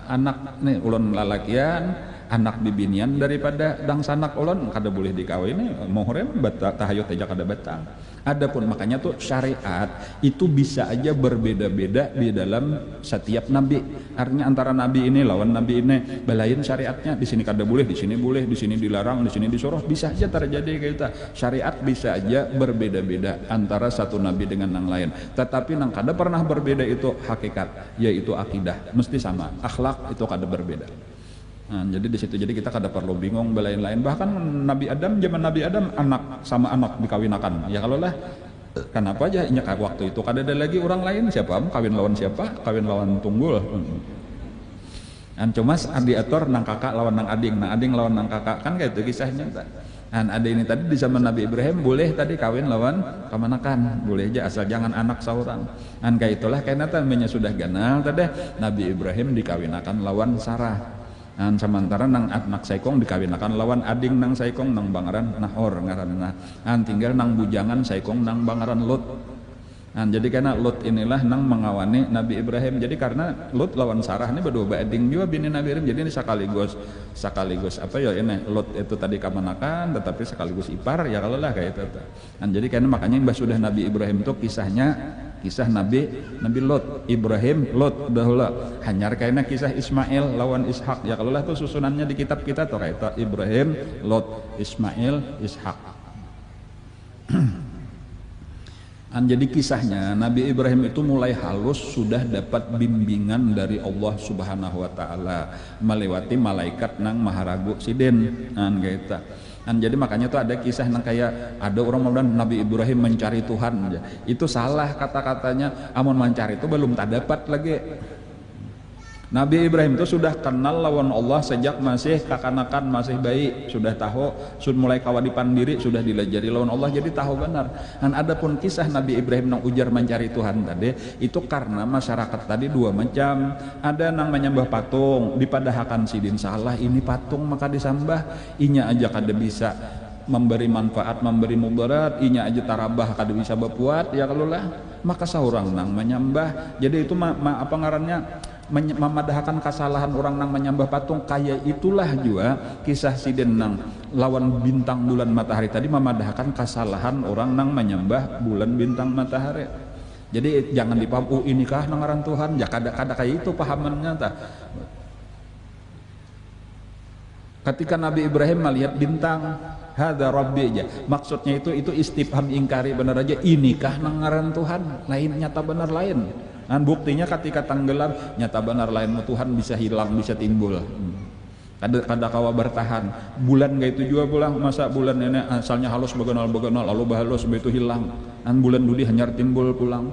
anak nih ulun lalakian anak bibinian daripada dang sanak ulun kada boleh dikawini, mohorem batal tahayut aja kada batal. Adapun makanya tuh syariat itu bisa aja berbeda-beda di dalam setiap nabi. Artinya antara nabi ini lawan nabi ini belain syariatnya, di sini kada boleh, di sini boleh, di sini dilarang, di sini disuruh, bisa aja terjadi kayak gitu. Syariat bisa aja berbeda-beda antara satu nabi dengan yang lain. Tetapi nang kada pernah berbeda itu hakikat, yaitu akidah, mesti sama. Akhlak itu kada berbeda. Nah, jadi di situ jadi kita kada perlu bingung belain-lain. Bahkan Nabi Adam, zaman Nabi Adam anak sama anak dikawinakan. Ya kalau lah kenapa aja inyak waktu itu kada ada lagi orang lain, siapa kawin lawan siapa, kawin lawan tunggul. Cuma diatur nang kakak lawan nang ading lawan nang kakak, kan kayak itu kisahnya. Ada ini tadi di zaman Nabi Ibrahim boleh tadi kawin lawan kamanakan, boleh aja asal jangan anak seorang. Kayak itulah karena namanya sudah ganal tadi Nabi Ibrahim dikawinakan lawan Sarah. Sementara nang anak saikong dikawinakan lawan ading nang saikong nang bangaran Nahor ngaranna. Tinggal nang bujangan saikong nang bangaran Lot. Jadi karena Lot inilah nang mengawani Nabi Ibrahim. Jadi karena Lot lawan Sarah ini berdua bading juga bini Nabi Ibrahim. Jadi ini sekaligus apa ya ini Lot itu tadi kamanakan tetapi sekaligus ipar ya kalau lah kayak itu. Jadi karena makanya mbah sudah Nabi Ibrahim itu kisah Nabi Lot, Ibrahim, Lot dahulu. Hanyar kayaknya kisah Ismail lawan Ishak. Ya kalau lah tuh susunannya di kitab kita tuh kayak Ibrahim, Lot, Ismail, Ishak. Jadi kisahnya Nabi Ibrahim itu mulai halus sudah dapat bimbingan dari Allah Subhanahu wa taala melewati malaikat nang Maharagu Sidin gitu. Jadi makanya tuh ada kisah nang kayak ada orang bilang Nabi Ibrahim mencari Tuhan. Itu salah kata-katanya, amun mencari itu belum tak dapat lagi. Nabi Ibrahim itu sudah kenal lawan Allah sejak masih kakanakan, masih bayi, sudah tahu, sudah mulai kawadipan diri, sudah dilajari lawan Allah, jadi tahu benar. Dan adapun kisah Nabi Ibrahim nang ujar mencari Tuhan tadi, itu karena masyarakat tadi dua macam. Ada nang menyembah patung, dipadahakan sidin salah, ini patung maka disambah, inya aja kada bisa memberi manfaat, memberi mudarat, inya aja tarabah kada bisa berbuat ya kalau lah, maka seorang nang menyembah. Jadi itu apa ngarannya, memadahkan kesalahan orang nang menyembah patung. Kayak itulah juga kisah sidin nang lawan bintang bulan matahari tadi, memadahkan kesalahan orang nang menyembah bulan bintang matahari. Jadi jangan dipaham inikah nangaran Tuhan ya, kada kayak itu pahamannya ta. Ketika Nabi Ibrahim melihat bintang, hadza rabbi aja, maksudnya itu istifham ingkari, benar aja inikah nangaran Tuhan, lain nyata benar lain. Dan buktinya ketika tenggelam nyata benar lain Tuhan bisa hilang, bisa timbul. Kada kawa bertahan. Bulan gak itu juga pulang, masa bulan ini asalnya halus begonal lalu bahalus begitu hilang. Dan bulan dudi hanyar timbul pulang.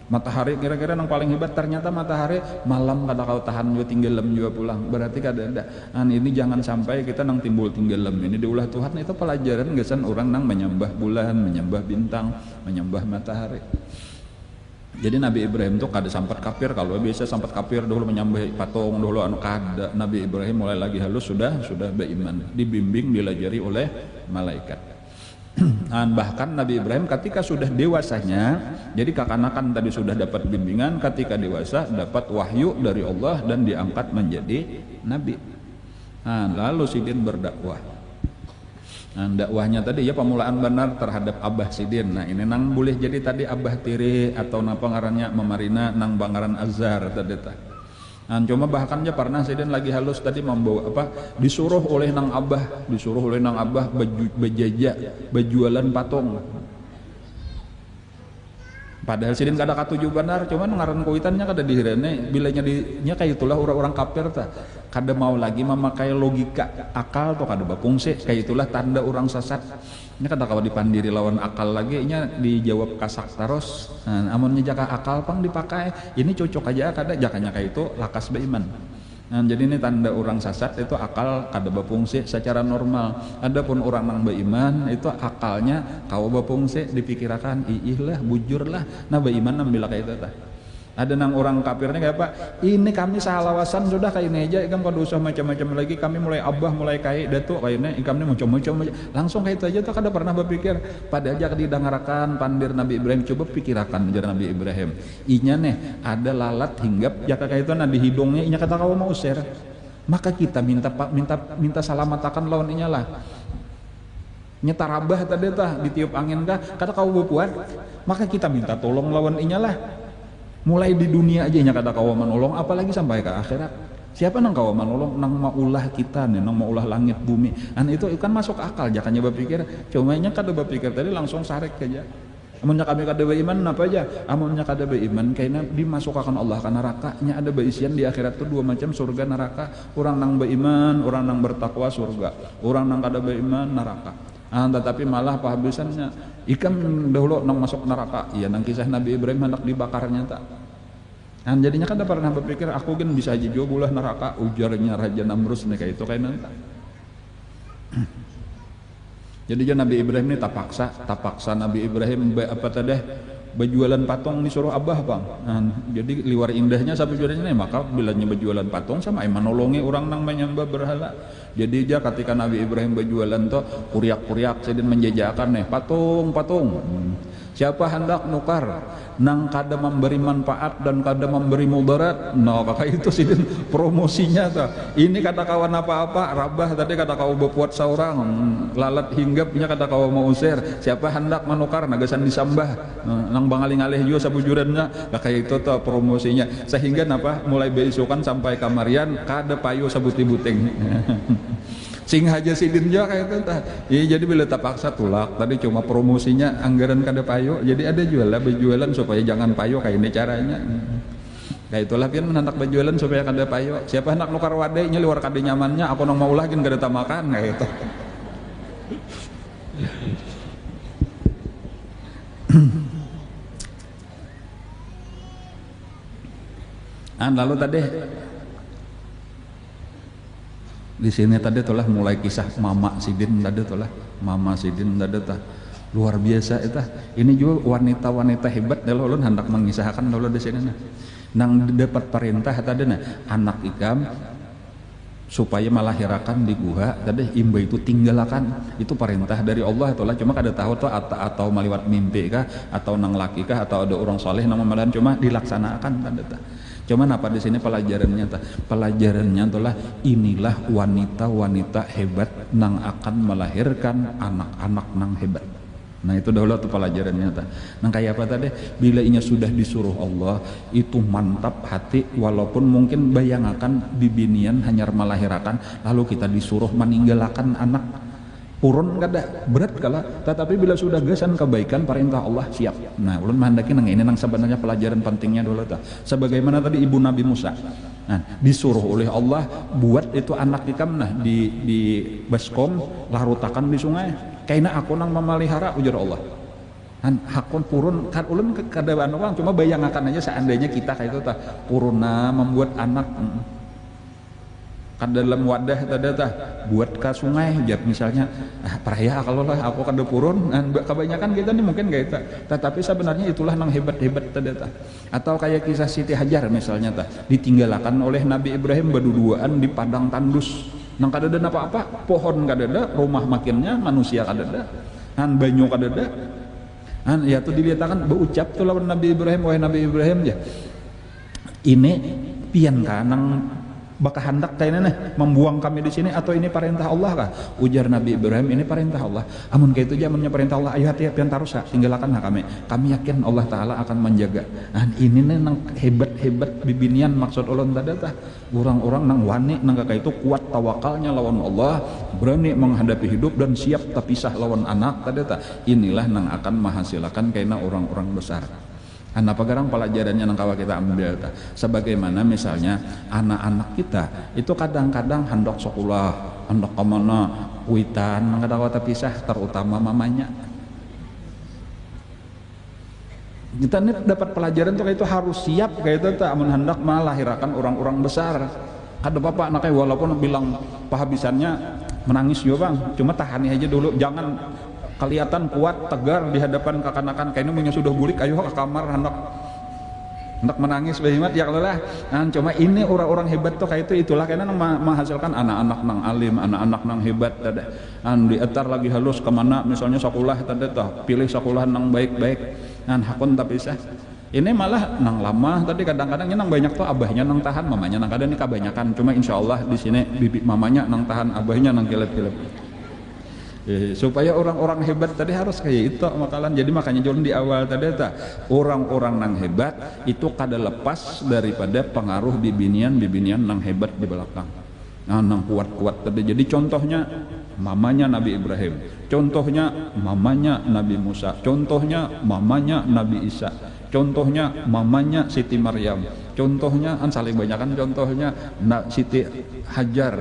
Matahari kira-kira yang paling hebat, ternyata matahari malam kada kau tahan juga tinggalam juga pulang. Berarti kada ada. Dan ini jangan sampai kita nang timbul tinggalam. Ini diulah Tuhan, itu pelajaran gesan orang nang menyembah bulan, menyembah bintang, menyembah matahari. Jadi Nabi Ibrahim tuh kada sempat kafir. Kalau biasa sempat kafir dulu menyembah patung dulu anu kada. Nabi Ibrahim mulai lagi halus sudah beriman, dibimbing, dilajari oleh malaikat. Dan bahkan Nabi Ibrahim ketika sudah dewasanya, jadi kekanakan tadi sudah dapat bimbingan, ketika dewasa dapat wahyu dari Allah dan diangkat menjadi nabi. Nah, lalu sidin berdakwah. Nah, dakwahnya tadi ya pemulaan benar terhadap Abah Sidin. Nah, ini nang boleh jadi tadi Abah Tiri atau napa ngarannya memarina nang bangaran Azhar tadi ta. Nah, cuma bahkan ya pernah Sidin lagi halus tadi membawa disuruh oleh nang Abah bejualan patung. Padahal Sidin kada katuju benar, cuman ngaran kuitannya kada dihirene, bilanya nya kayak itulah orang-orang kafir ta. Kada mau lagi memakai logika akal tuh kada bapungse, kayak itulah tanda orang sesat. Nya kada kawa dipandiri lawan akal lagi, nya dijawab kasak taros. Nah, amunnya jaka akal pang dipakai, ini cocok aja kada jakanya kayak itu lakas beiman. Nah, jadi ini tanda orang sesat itu akal kada bapungse secara normal. Adapun orang nang beiman itu akalnya kawa bapungse, dipikirakan lah bujur lah. Nah beiman nambila kayak itu tah. Ada nang orang kafirnya kayak apa? Ini kami salawasan sudah kayak ini aja, ikam kada usah macam-macam lagi. Kami mulai Abah mulai kayak datuk kayak ini, ikam ini macam-macam aja. Langsung kayak itu aja tuh kada pernah berpikir. Pada aja didengarakan pandir Nabi Ibrahim, coba pikirakan ajar Nabi Ibrahim. Inya nih ada lalat hinggap jaka kayak itu nah di hidungnya, inya kata kau mau usir. Maka kita minta salamatakan lawan inya lah. Nyetarabah tadi tah ditiup angin kah? Kata kau berbuat, maka kita minta tolong lawan inya lah. Mulai di dunia aja nya kada kawa manolong, apalagi sampai ke akhirat. Siapa nang kawa manolong nang maulah kita nih, nang maulah langit bumi. An itu kan masuk akal, jakanya berpikir. Cuma nya kada berpikir tadi langsung sarek aja. Amunnya kami kada beriman apa aja? Amunnya kada beriman kayaknya dimasukkan Allah ke neraka. Nya ada beisian di akhirat tuh dua macam, surga neraka. Orang nang beriman, orang nang bertakwa surga. Orang nang kada beriman neraka. Tetapi malah penghabisannya ikan dahulu nang masuk neraka. Iya nang kisah Nabi Ibrahim hendak dibakarnya tak. Nah, jadinya kan pernah berpikir aku kan bisa aja juga bulah neraka, ujarnya Raja Namrus nih kayak itu kayak nanti. Jadi Nabi Ibrahim ini tapaksa Nabi Ibrahim apa tadi berjualan patung disuruh Abah bang. Nah, jadi liwar indahnya sampai jualannya maka bilanya berjualan patung sama menolongi orang nang menyembah berhala. Jadi aja ketika Nabi Ibrahim berjualan tuh kuriak sedang menjajakan nih patung. Siapa hendak nukar nang kada memberi manfaat dan kada memberi mudarat, nah maka itu sidin promosinya tuh. Ini kata kawan apa-apa rabah tadi kata kau berbuat seorang lalat hinggapnya kata kau mau usir. Siapa hendak menukar nagasan disambah nang bangaling-alih juga sabujurannya, nah kayak itu tuh promosinya. Sehingga napa mulai beisukan sampai kamarian kada payu sabuti-buting. Sing aja sidin juga kayak itu tah. Ya, jadi bila terpaksa tulak tadi cuma promosinya anggaran kada payo. Jadi ada berjualan supaya jangan payo kayak ini caranya. Kayak itulah pian menanak berjualan supaya kada payo. Siapa hendak nukar wadainya luar kada nyamannya aku nang mau lagi kada tamakan kayak itu. Lalu tadi di sini tadi telah mulai kisah Mama Sidin tadi luar biasa itu. Ini juga wanita-wanita hebat kalau ulun hendak mengisahkan dulu di sini nang dapat perintah tadi anak ikam supaya melahirakan di guha tadi imba itu tinggalakan, itu perintah dari Allah itulah. Cuma kada tahu tuh atau meliwat mimpi kah atau nang laki kah atau ada orang soleh nang malahan, cuma dilaksanakan tadi tah. Cuman apa di sini pelajarannya tah? Pelajarannya itulah inilah wanita-wanita hebat nang akan melahirkan anak-anak nang hebat. Nah itu dahulu tuh pelajarannya tah. Nah kayak apa tadi? Bila inya sudah disuruh Allah itu mantap hati, walaupun mungkin bayangakan bibinian hanya melahirkan, lalu kita disuruh meninggalkan anak purun kada berat kala, tetapi bila sudah gesan kebaikan perintah Allah siap. Nah ulun menghendaki nang ini nang sebenarnya pelajaran pentingnya dulu tah. Sebagaimana tadi ibu Nabi Musa, nah disuruh oleh Allah buat itu anak ikam nah di baskom larutakan di sungai. Kaina aku nang memelihara ujar Allah. Han hakon purun kan ulun kada orang cuma bayangakan aja seandainya kita kayak itu tah puruna membuat anak kan dalam wadah tadi tah buat ke sungai jar misalnya peraya kalau lah aku kada purun kebanyakan kita nih mungkin kayak itu, tetapi sebenarnya itulah nang hebat-hebat tadi tah. Atau kayak kisah Siti Hajar misalnya tah ditinggalkan oleh Nabi Ibrahim berduaan di padang tandus. Nang kadada apa-apa, pohon kadada, rumah makinnya manusia kadada, han banyu kadada, han ya tuh dilihatkan berucap tuh lawan Nabi Ibrahim, wahai Nabi Ibrahim ya, ini pian kanang bakal hendak kayaknya nih membuang kami di sini atau ini perintah Allah kah? Ujar Nabi Ibrahim ini perintah Allah. Amun kayak itu zamannya perintah Allah, ayo hati pian tarusa tinggalkanlah kami yakin Allah Taala akan menjaga. Nah ini nih nang hebat bibinian maksud ulun tadi tah. Orang-orang nang wani nang kayak itu kuat tawakalnya lawan Allah, berani menghadapi hidup dan siap terpisah lawan anak tadi tah. Inilah nang akan menghasilkan kayaknya orang-orang besar. Apa garang pelajarannya nang kawa kita ambil ta. Sebagaimana misalnya anak-anak kita itu kadang-kadang handok sekolah, handok kemana, kuitan, nang kada kata pisah, terutama mamanya. Kita ini dapat pelajaran tuh kayak itu harus siap kayak itu tak amun hendak melahirkan orang-orang besar. Kada apa-apa anaknya walaupun bilang pahabisannya menangis juga bang, cuma tahani aja dulu, jangan kelihatan kuat tegar di hadapan kekanakan kayaknya punya sudah bulik ayo ke kamar hendak menangis behimat ya lah. Nah, cuma ini orang-orang hebat tuh kayak itu itulah kayaknya menghasilkan anak-anak nang alim, anak-anak nang hebat tadi. Dietar lagi halus kemana misalnya sekolah tadi tuh pilih sekolah nang baik-baik. Nah hakun tapi sah. Ini malah nang lama tadi kadang-kadang nang banyak tuh abahnya nang tahan, mamanya nang kadang ini kebanyakan. Cuma insya Allah di sini bibi mamanya nang tahan, abahnya nang kilap-kilap. Supaya orang-orang hebat tadi harus kayak itu makalan. Jadi makanya jalan di awal tadi orang-orang nang hebat itu kada lepas daripada pengaruh bibinian nang hebat di belakang. Nah, nang kuat-kuat tadi. Jadi contohnya mamanya Nabi Ibrahim, contohnya mamanya Nabi Musa, contohnya mamanya Nabi Isa, contohnya mamanya Siti Maryam, contohnya saling banyakan contohnya Siti Hajar,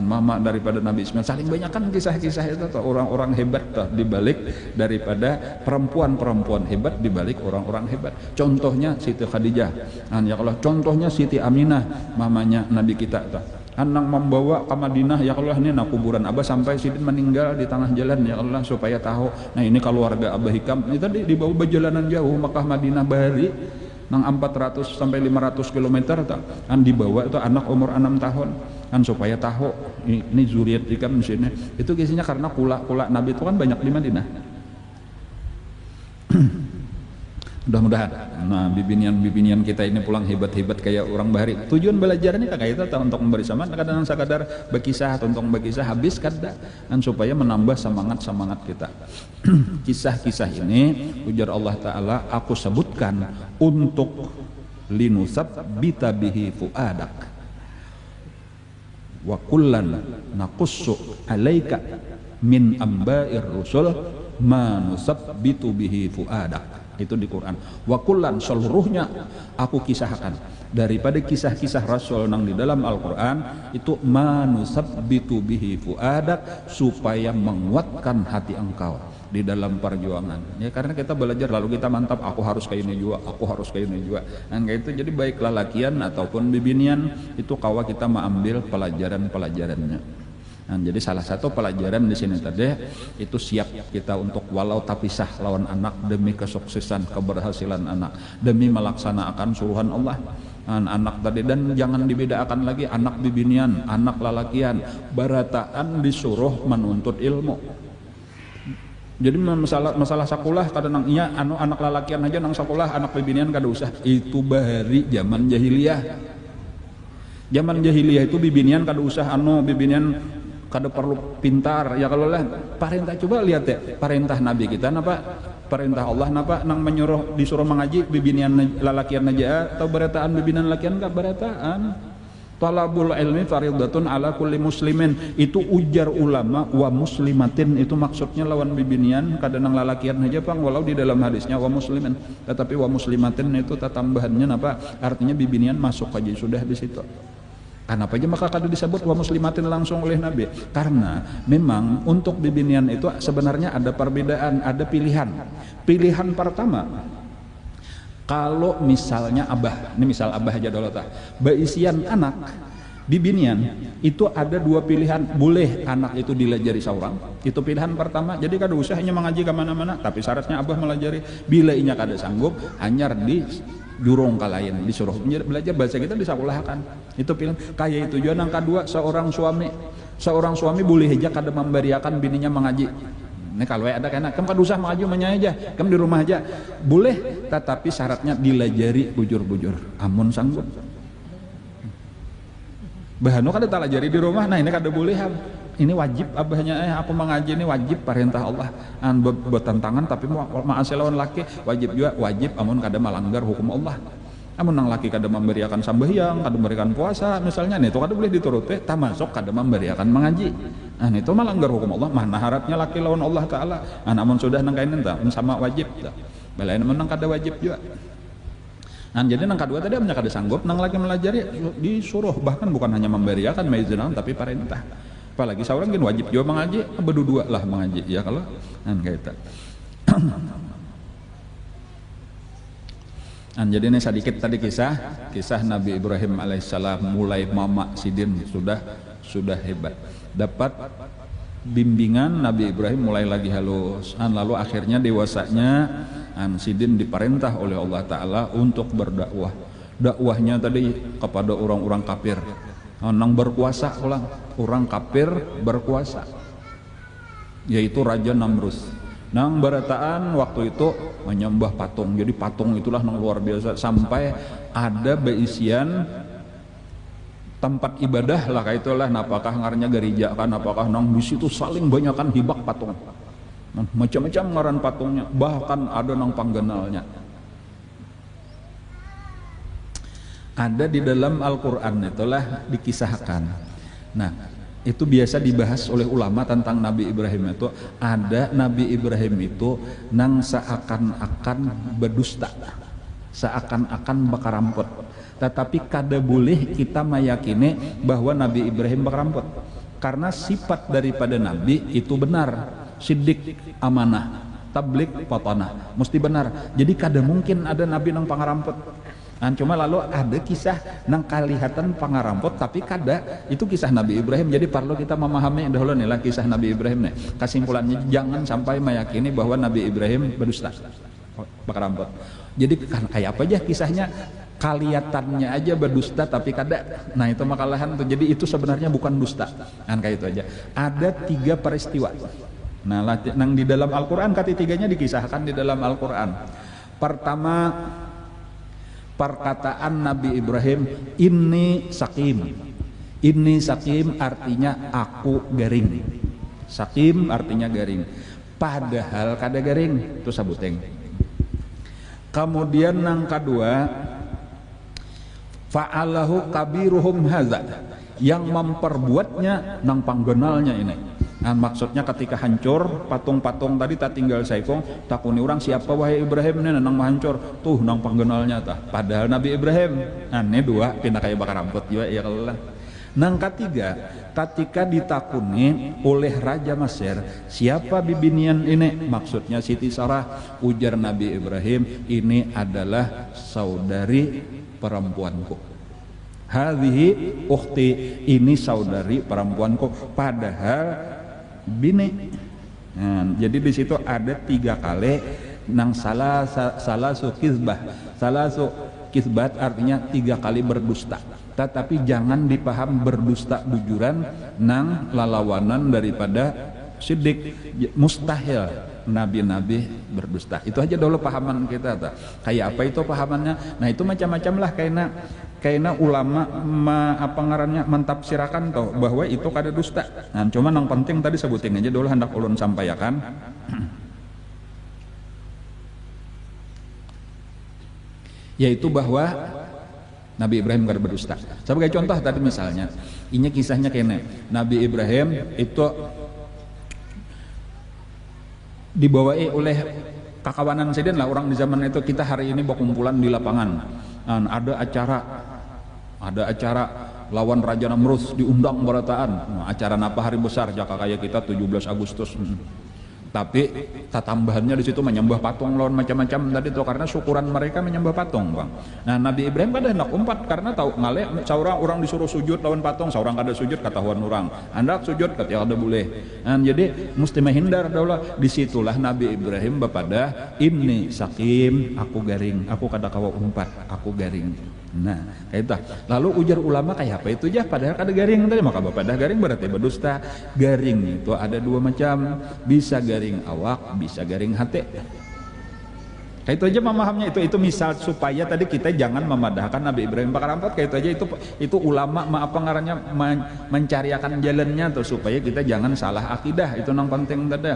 mama daripada Nabi Ismail. Saling banyakkan kisah-kisah itu tuh, orang-orang hebat tuh dibalik daripada perempuan-perempuan hebat dibalik orang-orang hebat. Contohnya Siti Khadijah, ya Allah, contohnya Siti Aminah, mamanya Nabi kita tuh. Nang membawa ke Madinah ya Allah ini nak kuburan Abah sampai Sidin meninggal di tengah jalan ya Allah supaya tahu. Nah ini keluarga Abah Hikam ini tadi dibawa berjalanan jauh Makkah Madinah Bahari nang 400 sampai 500 km tak kan dibawa itu anak umur 6 tahun kan supaya tahu ini zuriat Hikam di sini. Itu kisahnya karena kula Nabi itu kan banyak di Madinah. Mudah-mudahan nah bibinian kita ini pulang hebat-hebat kayak orang Bahari. Tujuan belajarnya kayak itu untuk memberi semangat, kadang sekadar berkisah tentang berkisah habis kada dan supaya menambah semangat kita. Kisah-kisah ini ujar Allah Ta'ala aku sebutkan untuk linusab bitabihi fuadak wa kullan naqussu alaika min amba'ir rusul ma nusabbitu bihi fuadak. Itu di Quran. Wa kullan seluruhnya aku kisahkan daripada kisah-kisah Rasul nang di dalam Al-Quran itu manusabbitu bihi fuadak supaya menguatkan hati engkau di dalam perjuangan. Ya karena kita belajar lalu kita mantap aku harus kayak ini juga, aku harus kayak ini juga. Dan kayak itu jadi baik lelakian ataupun bibinian itu kawa kita mengambil pelajaran-pelajarannya. Nah, jadi salah satu pelajaran di sini tadi itu siap kita untuk walau terpisah lawan anak demi kesuksesan keberhasilan anak, demi melaksanakan suruhan Allah. anak tadi, dan jangan dibedakan lagi anak bibinian, anak lalakian. Barataan disuruh menuntut ilmu. Jadi masalah sakulah kadang iya anak lalakian aja nang sakulah, anak bibinian kada usah. Itu bahari zaman jahiliyah. Zaman jahiliyah itu bibinian kada usah bibinian kada perlu pintar ya. Kalau lah perintah, coba lihat ya perintah Nabi kita napa, perintah Allah napa nang menyuruh disuruh mengaji bibinian lalakian aja atau berataan bibinian lalakian enggak berataan. Talabul ilmi faridatun ala kulli muslimin, itu ujar ulama. Wa muslimatin itu maksudnya lawan bibinian kada nang lalakian aja pang, walau di dalam hadisnya wa muslimin, tetapi wa muslimatin itu tambahannya napa artinya bibinian masuk aja sudah di situ. Kenapa aja maka kada disebut wa muslimatin langsung oleh Nabi? Karena memang untuk bibinian itu sebenarnya ada perbedaan, ada pilihan. Pilihan pertama, kalau misalnya abah, ini misal abah aja dulu tah, baisian anak bibinian itu ada dua pilihan. Boleh anak itu dilajari seorang, itu pilihan pertama. Jadi kada usah hanya mengaji ke mana-mana, tapi syaratnya abah melajari. Bila inya kada sanggup, hanyar di jurung kalayan, disuruh belajar bahasa kita disakulahkan. Itu pilihan. Kayak itu juga. Yang kedua, seorang suami boleh aja kada memberiakan bininya mengaji. Ini kalau ada kena, kamu kada usah mengaji manya aja, kamu di rumah aja boleh, tetapi syaratnya dilajari bujur-bujur. Amun sanggup. Bahano kada talajari di rumah, nah ini kada boleh. Ini wajib abahnya, aku mengaji ini wajib, perintah Allah. Bertentangan tapi maasih lawan laki wajib juga, wajib amun kada melanggar hukum Allah. Amun nang laki kada memberiakan sambahyang, kada memberikan puasa misalnya, itu kada boleh dituruti, termasuk kada memberiakan mengaji. Nah itu melanggar hukum Allah. Mana harapnya laki lawan Allah Ta'ala. Amun sudah nang kain entah sama wajib balain menang kada wajib juga. Nah jadi nang kedua tadi amnya kada sanggup, nang laki melajari disuruh, bahkan bukan hanya memberiakan maizunah tapi perintah. Apalagi seorang kan wajib juga mengaji, berdua lah mengaji ya kalau kan kayak itu. Jadi ini sedikit tadi kisah Nabi Ibrahim alaihissalam, mulai mama Sidin sudah hebat, dapat bimbingan Nabi Ibrahim mulai lagi halus, lalu akhirnya dewasanya Sidin diperintah oleh Allah Ta'ala untuk berdakwah. Dakwahnya tadi kepada orang-orang kafir, nang berkuasa ulang, orang kafir berkuasa, yaitu Raja Namrus. Nang barataan waktu itu menyembah patung. Jadi patung itulah nang luar biasa, sampai ada beisian tempat ibadah lah kayak itulah. Apakah ngarnya gereja kan, apakah nang di situ saling banyakan hibak patung, macam-macam ngaran patungnya, bahkan ada nang panggenalnya. Ada di dalam Al-Quran itulah dikisahkan. Nah itu biasa dibahas oleh ulama tentang Nabi Ibrahim itu. Ada Nabi Ibrahim itu nang seakan-akan berdusta, seakan-akan bakarampot, tetapi kada boleh kita meyakini bahwa Nabi Ibrahim bakarampot, karena sifat daripada Nabi itu benar, siddiq, amanah, tablik, patanah, mesti benar. Jadi kada mungkin ada Nabi nang pangarampot. Cuma lalu ada kisah nang kalihatan pangarampot tapi kada, itu kisah Nabi Ibrahim. Jadi perlu kita memahami dahulu nih lah kisah Nabi Ibrahim nih. Kesimpulannya jangan sampai meyakini bahwa Nabi Ibrahim berdusta, pangarampot. Jadi kan kayak apa aja kisahnya, kelihatannya aja berdusta tapi kada. Nah itu makalahan tuh. Jadi itu sebenarnya bukan dusta. Kan kayak itu aja. Ada 3 peristiwa. Nah nang di dalam Al-Quran ketiganya dikisahkan di dalam Al-Quran. Pertama, perkataan Nabi Ibrahim, ini sakim. Ini sakim artinya aku garing. Sakim artinya garing, padahal kada garing, itu sabuteng. Kemudian nang kedua, fa'alahu kabiruhum hadza, yang memperbuatnya nang panggenalnya ini. Nah, maksudnya ketika hancur patung-patung tadi tak tinggal saifong, takuni orang siapa wahai Ibrahim ini nang hancur tuh nang panggenalnya tah, padahal Nabi Ibrahim. Nah ini 2 pindah kayak bakar ramput juga ya kalau lah. Nang ketiga, ketika ditakuni oleh Raja Mesir, siapa bibinian ini, maksudnya Siti Sarah, ujar Nabi Ibrahim, ini adalah saudari perempuanku. Hadhihi ukhti, ini saudari perempuanku, padahal bini. Nah, jadi di situ ada 3 kali nang salasu kizbat artinya 3 kali berdusta. Tetapi jangan dipaham berdusta bujuran nang lalawanan daripada sidik. Mustahil nabi-nabi berdusta. Itu aja dulu pahaman kita ta. Kayak apa itu pahamannya? Nah itu macam-macam lah kaina ulama apa ngarannya mentafsirakan toh bahwa itu kada dusta. Nah cuma yang penting tadi sebutin aja dulu hendak ulun sampaikan. Yaitu bahwa Nabi Ibrahim kada berdusta. Sebagai contoh tadi misalnya, ini kisahnya kene. Nabi Ibrahim itu dibawai oleh kakawanan seden lah orang di zaman itu. Kita hari ini berkumpulan di lapangan. Ada acara lawan Raja Namrud diundang berataan. Acara apa hari besar jaka kayak kita 17 Agustus. Tapi tambahannya di situ menyembah patung lawan macam-macam tadi tuh karena syukuran mereka menyembah patung, Bang. Nah, Nabi Ibrahim kada hendak umpat karena tahu ngale saurang orang disuruh sujud lawan patung, saurang kada sujud katahuan orang. Hendak sujud kata kada boleh. Nah, jadi mesti menghindar daulah. Disitulah Nabi Ibrahim bepada ini sakim, aku garing, aku kada kawa umpat, aku garing. Nah, kayak itu. Lalu ujar ulama kayak apa itu jah padahal kada garing tadi maka bapak dah garing berarti berdusta. Garing itu ada 2 macam, bisa garing awak, bisa garing hati. Kayak itu aja memahamnya itu misal supaya tadi kita jangan memadahkan Nabi Ibrahim bakar ampot. Kayak itu aja itu ulama apa ngarannya mencariakan jalannya tuh supaya kita jangan salah akidah. Itu nang penting tadi.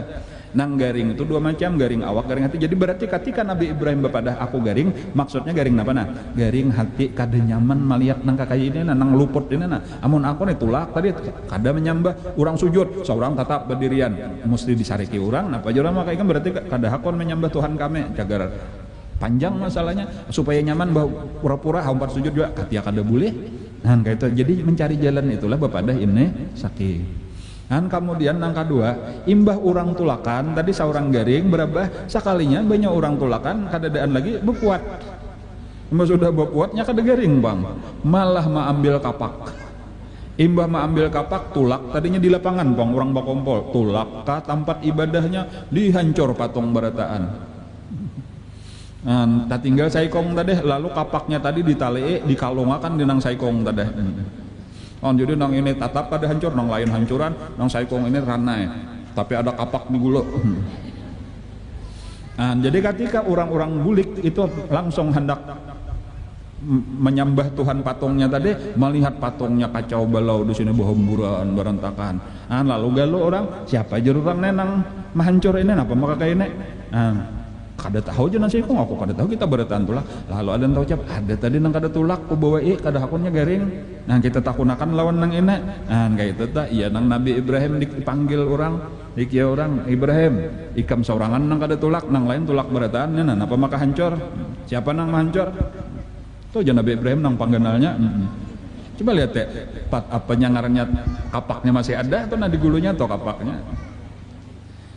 Nang garing itu 2 macam, garing awak, garing hati. Jadi berarti ketika Nabi Ibrahim bepadah aku garing, maksudnya garing apa nah? Garing hati kada nyaman melihat nang kakak ini nang luput ini nah. Amun aku nih tulak tadi kada menyembah orang sujud, seorang tetap berdirian. Mesti disariki orang, napa jura maka ikan berarti kada hakon menyembah Tuhan kami. Jagar panjang masalahnya supaya nyaman bahwa pura-pura hampat sujud juga katia kada boleh. Nah kayak itu. Jadi mencari jalan itulah bepadah ini sakit. Dan kemudian yang kedua, imbah orang tulakan tadi seorang garing berabah sekalinya banyak orang tulakan kadadaan lagi berpuat. Imbah sudah berpuatnya kada garing, Bang. Malah ambil kapak. Imbah ambil kapak tulak tadinya di lapangan, Bang, orang bakompol. Tulak ke tempat ibadahnya dihancur patung berataan. Nah, tinggal saikong tadi lalu kapaknya tadi ditali dikalungakan di nang saikong tadi. Jadi nang ini tatap kada hancur, nang lain hancuran, nang saikong ini ranai. Tapi ada kapak di gula. Nah, jadi ketika orang-orang bulik itu langsung hendak menyembah Tuhan patungnya tadi, melihat patungnya kacau balau di sini berhamburan berantakan. Nah, lalu galau orang, siapa jurang nenang menghancur ini apa maka kayak ini. Nah, kada tahu aja nasi kong aku kada tahu kita beratan tulak. Lalu ada yang tahu cap ada tadi nang kada tulak ku bawa kada hakunnya garing. Nah kita takunakan lawan nang ini. Nah kayak itu tak iya nang Nabi Ibrahim dipanggil orang dikia orang Ibrahim ikam saurangan nang kada tulak nang lain tulak beratan. Nah apa maka hancur? Siapa nang hancur? Tuh aja Nabi Ibrahim nang panggenalnya. Coba lihat ya apa nyangarnya kapaknya masih ada atau di gulunya atau kapaknya.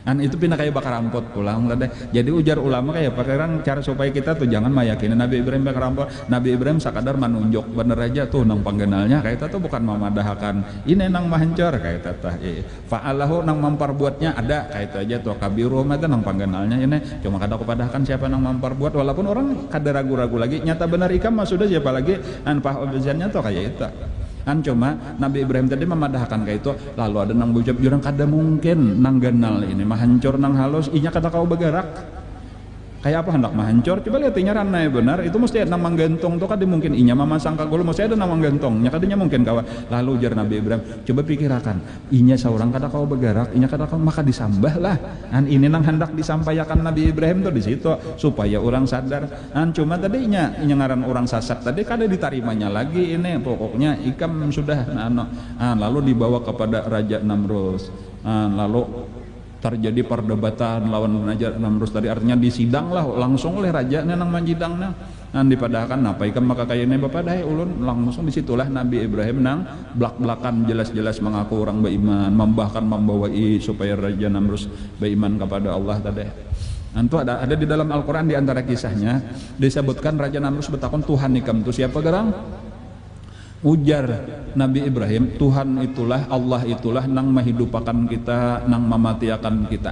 Dan itu pindah kayak bakar ampot pulang deh. Jadi ujar ulama kayak pakeran cara supaya kita tuh jangan meyakini Nabi Ibrahim bakar ampot. Nabi Ibrahim sekadar menunjuk bener aja tuh nang panggenalnya kayak itu tuh bukan memadahkan ini nang mahancur kayak itu. Fa'alahu nang memperbuatnya ada kayak itu aja tuh kabiru itu nang panggenalnya ini cuma kada kepadahkan siapa nang memperbuat walaupun orang kada ragu-ragu lagi nyata benar ikam mah sudah siapa lagi anpah obesiannya tuh kayak itu. Kan cuma Nabi Ibrahim tadi memadahkan kayak itu lalu ada nang bujab jurang kada mungkin nang ganal ini mah hancur nang halus inya kata kau bergerak kayak apa hendak mah hancur coba lihat inya ranai benar itu mesti nang manggantung tuh kada mungkin inya memasang kagulu mesti ada nang manggantongnya kadanya mungkin kawa lalu ujar Nabi Ibrahim coba pikirakan inya seorang kata kau bergerak inya kata kau maka disambah lah dan ini nang hendak disampaikan Nabi Ibrahim tuh di situ supaya orang sadar dan cuma tadi inya ngaran orang sasak tadi kada ditarimanya lagi ini pokoknya ikam sudah lalu dibawa kepada Raja Namrud lalu terjadi perdebatan lawan Raja Namrud tadi artinya disidang lah langsung oleh raja nang manjidangna nan dipadahkan apa ikam maka kayak ini bapak dai ulun langsung disitulah Nabi Ibrahim nang belak-belakan jelas-jelas mengaku orang beriman bahkan membawai supaya Raja Namrud beriman kepada Allah tadi. Nanti ada di dalam Al-Quran di antara kisahnya disebutkan Raja Namrud bertakon Tuhan ikam itu siapa gerang? Ujar Nabi Ibrahim, Tuhan itulah, Allah itulah nang menghidupakan kita, nang mematiakan kita.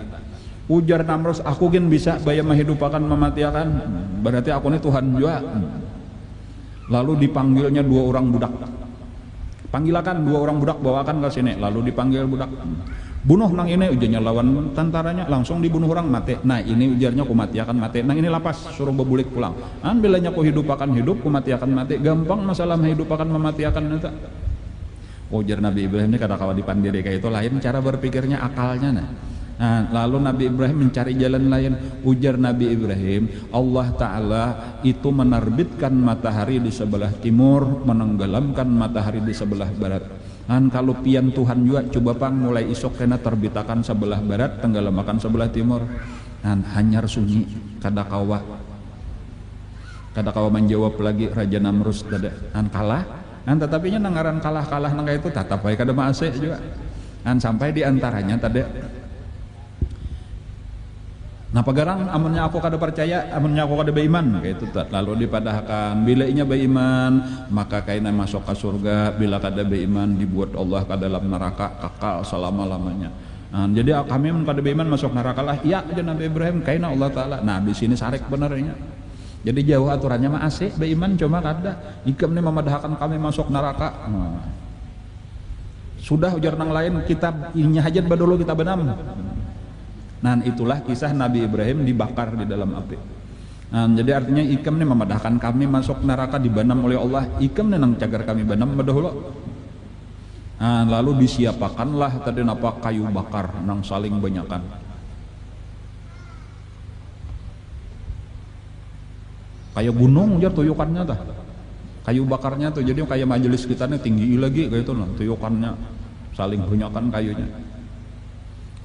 Ujar Namrud, aku kan bisa bayar menghidupakan mematiakan, berarti aku ini Tuhan juga. Lalu dipanggilnya 2 orang budak. Panggilakan 2 orang budak, bawakan ke sini. Lalu dipanggil budak. Bunuh nang ini, ujarnya lawan tentaranya, langsung dibunuh orang mati. Nah ini ujarnya ku mati akan mati. Nang ini lapas, suruh bebulik pulang. Bilanya ku hidup akan hidup, ku mati akan mati. Gampang masalah hidup akan memati akan itu. Ujar Nabi Ibrahim ini kada kawa dipandiri kayak itu, lain cara berpikirnya, akalnya nah, lalu Nabi Ibrahim mencari jalan lain. Ujar Nabi Ibrahim, Allah Ta'ala itu menerbitkan matahari di sebelah timur, menenggelamkan matahari di sebelah barat. Dan kalau pian Tuhan juga, coba pang mulai isok kena terbitakan sebelah barat, tenggelamakan sebelah timur. Dan hanyar sunyi, kada kawa menjawab lagi Raja Namrus tadi. Dan kalah, dan tetapinya nangaran kalah nang itu tatap baik kada maase juga. Dan sampai diantaranya tadi, nah pagarang amunnya aku kada percaya, amunnya aku kada beriman gitu. Lalu dipadahkan bila inya beriman maka kaina masuk ke surga, bila kada beriman dibuat Allah ke dalam neraka kekal selama-lamanya. Nah, jadi kami mun kada beriman masuk neraka lah. Iya aja Nabi Ibrahim kaina Allah Taala. Nah di sini sarik benernya. Jadi jauh aturannya mah asik beriman cuma kada. Ikam ni memadahkan kami masuk neraka. Nah. Sudah ujar nang lain kita inya hajat badulu kita benam. Nah itulah kisah Nabi Ibrahim dibakar di dalam api. Nah, jadi artinya ikam nih memadahkan kami masuk neraka dibanam oleh Allah. Ikam nih nang cagar kami banam badahulu. Nah, lalu disiapakanlah tadi napa kayu bakar nang saling banyakan. Kayak gunung jar tuyukannya tah. Kayu bakarnya tuh jadi kayak majelis kita nih tinggi lagi kayak itu nah tuyukannya saling banyakan kayunya.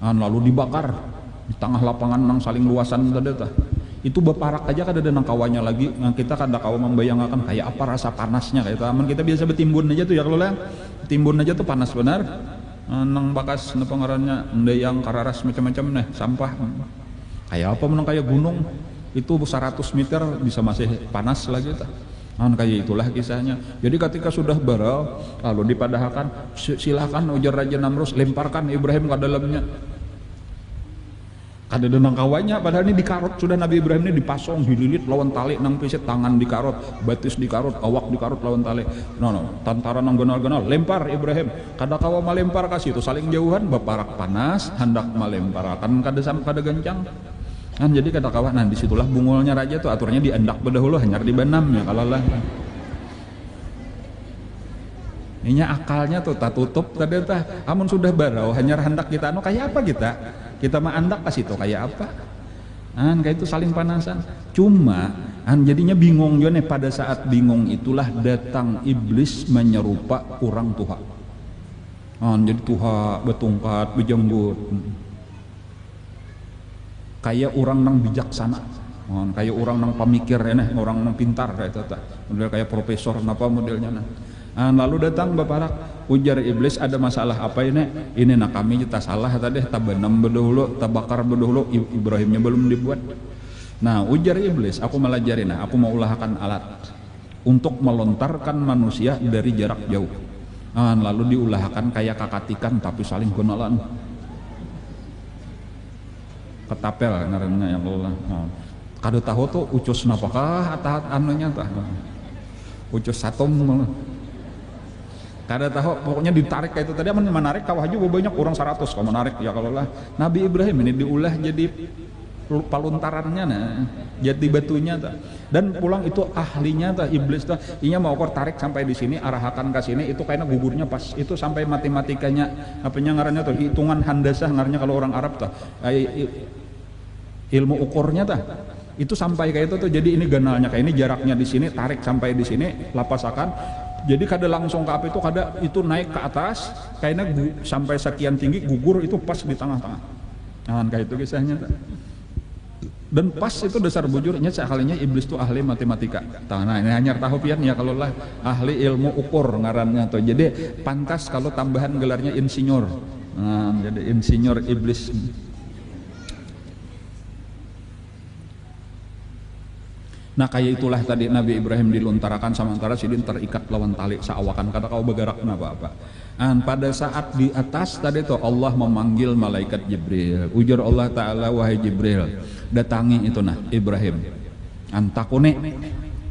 Nah, lalu dibakar di tengah lapangan nang saling luasan tadi tah. Itu beparak aja kada ada nang kawanya lagi. Nah, kita kada kawa membayangkan kayak apa rasa panasnya kayak itu. Aman kita biasa betimbun aja tuh ya kalau lah. Timbun aja tuh panas benar. Nang bakas napa ngarannya ndeyang kararas macam-macam nih sampah. Kayak apa menang kayak gunung. Itu 100 meter bisa masih panas lagi tah. Nah, kayak itulah kisahnya. Jadi ketika sudah barau lalu dipadahkan silahkan ujar Raja Namrus lemparkan Ibrahim ke dalamnya. Kada ada nang kawanya padahal ini dikarot sudah Nabi Ibrahim ini dipasong dililit lawan tali nang pisit tangan dikarot batis dikarot awak dikarot lawan tali tantara nang genal-genal lempar Ibrahim kada kawa malempar kasih itu saling jauhan beparak panas hendak malempar akan kada gancang kan jadi kada kawa. Nah disitulah bungulnya raja tuh aturnya diandak bedahulu hanyar dibanam ya kalau lah ini akalnya tuh tak tutup tadi tah amun sudah barau hanyar hendak kita kayak apa kita mah andak kasih tuh kayak apa kayak itu saling panasan cuma jadinya bingung juga nih. Pada saat bingung itulah datang iblis menyerupa orang tuha jadi tuha betungkat bejenggut kayak orang nang bijaksana kayak orang nang pemikir ya orang nang pintar kayak itu model kayak profesor apa modelnya lalu datang beparak ujar iblis ada masalah apa ini nak kami kita salah tadi tabanam bedahulu tabakar bedahulu Ibrahimnya belum dibuat. Nah ujar iblis aku melajarin aku mau ulahkan alat untuk melontarkan manusia dari jarak jauh. Lalu diulahkan kayak kakatikan tapi saling kenalan ketapel ngarannya yang Allah kada tahu tuh ucus napakah atahat anunya tah ucus satom kada tahu pokoknya ditarik kayak itu tadi menarik kawah juga banyak orang 100 kalau menarik ya kalau lah Nabi Ibrahim ini diulah jadi paluntarannya jadi batunya ta. Dan pulang itu ahlinya ta iblis ta inya mau kor tarik sampai di sini arahakan ke sini itu kayaknya gugurnya pas itu sampai matematikanya apanya ngarannya tuh hitungan handasah ngarannya kalau orang Arab ta ilmu ukurnya ta itu sampai kayak itu tuh jadi ini ganalnya kayak ini jaraknya di sini tarik sampai di sini lapasakan jadi kada langsung ke api itu kada itu naik ke atas kayaknya sampai sekian tinggi gugur itu pas di tengah-tengah kayak itu kisahnya ta. Dan pas itu dasar bujurnya sekalinya iblis tuh ahli matematika. Nah ini hanya tahu pian ya kalau lah ahli ilmu ukur ngarannya tuh. Jadi pantas kalau tambahan gelarnya insinyur. Jadi insinyur iblis. Nah kayak itulah tadi Nabi Ibrahim diluntarakan sementara sidin terikat lawan tali seawakan kata kau bergerak apa-apa. Pada saat di atas tadi tuh Allah memanggil malaikat Jibril. Ujar Allah Ta'ala wahai Jibril datangi itu Ibrahim antakune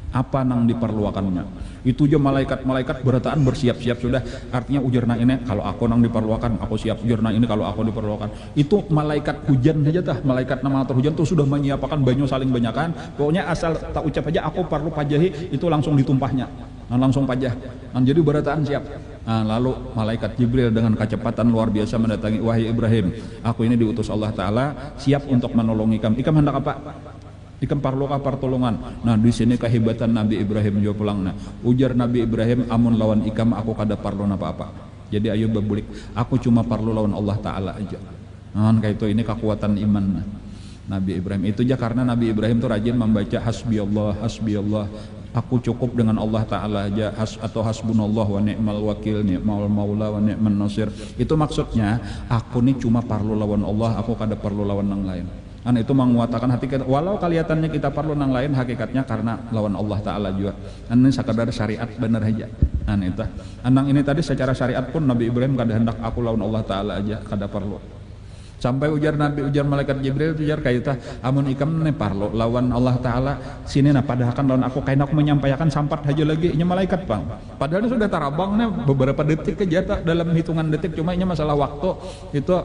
apa nang diperluakannya. Itu aja malaikat-malaikat berataan bersiap-siap sudah. Artinya ujarna ini kalau aku nang diperluakan, aku siap. Ujarna ini kalau aku diperluakan. Itu malaikat hujan saja tah, malaikat nama hujan tuh sudah menyiapkan banyu saling banyakan. Pokoknya asal tak ucap aja aku perlu pajahi, itu langsung ditumpahnya. Nah, langsung pajah. Nah, jadi berataan siap. Nah, lalu malaikat Jibril dengan kecepatan luar biasa mendatangi, wahai Ibrahim, aku ini diutus Allah Ta'ala siap untuk menolong ikam. Ikam hendak apa? Ikam parlukah pertolongan. Nah, di sini kehebatan Nabi Ibrahim jawab pulang. Nah, ujar Nabi Ibrahim, amun lawan ikam aku kada parlu apa-apa. Jadi ayo babulik, aku cuma parlu lawan Allah Ta'ala aja. Nah, kayak itu ini kekuatan iman Nabi Ibrahim. Itu aja karena Nabi Ibrahim tuh rajin membaca hasbiyallah, hasbiyallah. Aku cukup dengan Allah Ta'ala aja, atau hasbunallah wa ni'mal wakil, ni'mal maula wa ni'man nasir. Itu maksudnya aku nih cuma parlu lawan Allah, aku kada perlu lawan yang lain. Itu menguatakan hati kita, walau kelihatannya kita perlu nang lain, hakikatnya karena lawan Allah Ta'ala juga. Ini sekadar syariat bener aja. Itu anang ini tadi secara syariat pun Nabi Ibrahim kada hendak aku lawan Allah Ta'ala aja, kada perlu. Sampai ujar malaikat Jibril ujar kaita, amun ikam ne parlo lawan Allah Ta'ala sini nah padahal lawan aku kain aku menyampaikan sampat aja lagi ini malaikat bang. Padahal ini sudah tarabangnya beberapa detik aja dalam hitungan detik, cuma ini masalah waktu itu.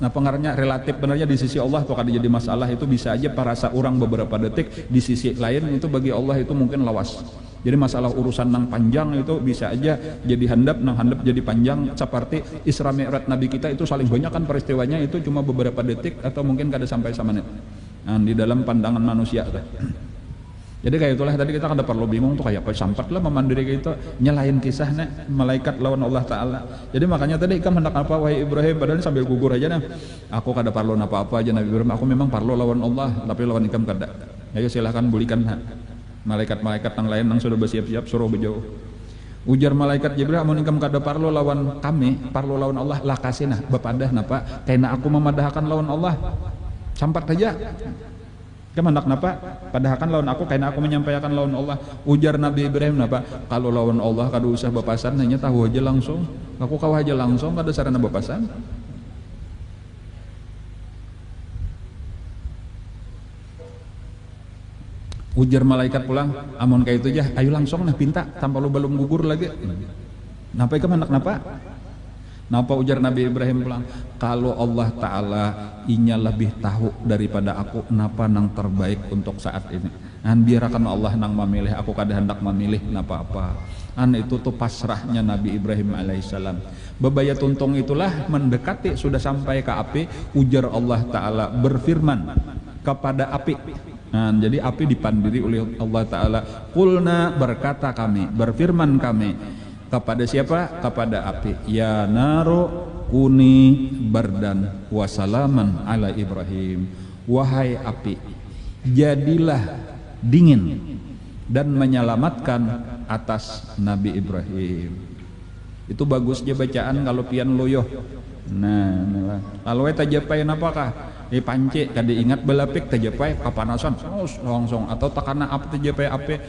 Nah, pengaruhnya relatif benarnya di sisi Allah tuh kada jadi masalah, itu bisa aja parasa orang beberapa detik, di sisi lain itu bagi Allah itu mungkin lawas. Jadi masalah urusan nang panjang itu bisa aja jadi handap, nang handap jadi panjang. Seperti Isra Mi'raj Nabi kita itu saling banyak kan peristiwanya, itu cuma beberapa detik atau mungkin kada sampai semenit. Nah, di dalam pandangan manusia tuh. Jadi kayak itulah tadi kita kada perlu bingung tuh kayak apa sampat lah memandiri kayak itu nyelain kisahnya malaikat lawan Allah Ta'ala. Jadi makanya tadi ikam hendak apa wahai Ibrahim, padahal sambil gugur aja nah. Aku kada perlu apa-apa aja Nabi Ibrahim, aku memang perlu lawan Allah, tapi lawan ikam kada. Ayo silahkan bulikan malaikat-malaikat yang lain yang sudah bersiap-siap suruh berjauh. Ujar malaikat Jibril, amun ikam kada parlo lawan kami, parlo lawan Allah lah kasih nah bapadah napa kaina aku memadahkan lawan Allah. Sampat aja. Kemandak napa? Padahal kan lawan aku kaina aku menyampaikan lawan Allah. Ujar Nabi Ibrahim napa? Kalau lawan Allah kada usah bapasan, hanya tahu aja langsung. Aku kau aja langsung kada sarana bapasan. Ujar malaikat pulang, amun kayak itu aja, ayo langsung nah pinta tanpa lu belum gugur lagi. Napa ikam anak napa? Napa ujar Nabi Ibrahim pulang, kalau Allah Ta'ala inya lebih tahu daripada aku napa nang terbaik untuk saat ini. Biarkan Allah nang memilih, aku kada hendak memilih napa apa. Itu tuh pasrahnya Nabi Ibrahim alaihissalam. Bebaya tuntung itulah mendekati sudah sampai ke api. Ujar Allah Ta'ala berfirman kepada api. Jadi api dipandiri oleh Allah Ta'ala. Qulna berkata kami, berfirman kami kepada siapa? Kepada api. Ya naru kuni bardan wasalaman ala Ibrahim. Wahai api, jadilah dingin dan menyelamatkan atas Nabi Ibrahim. Itu bagusnya bacaan kalau pian loyoh. Nah, kalau tajapai apakah? Panci kada ingat belapik tajapai kapanasan langsung atau takana apa tajapai ape.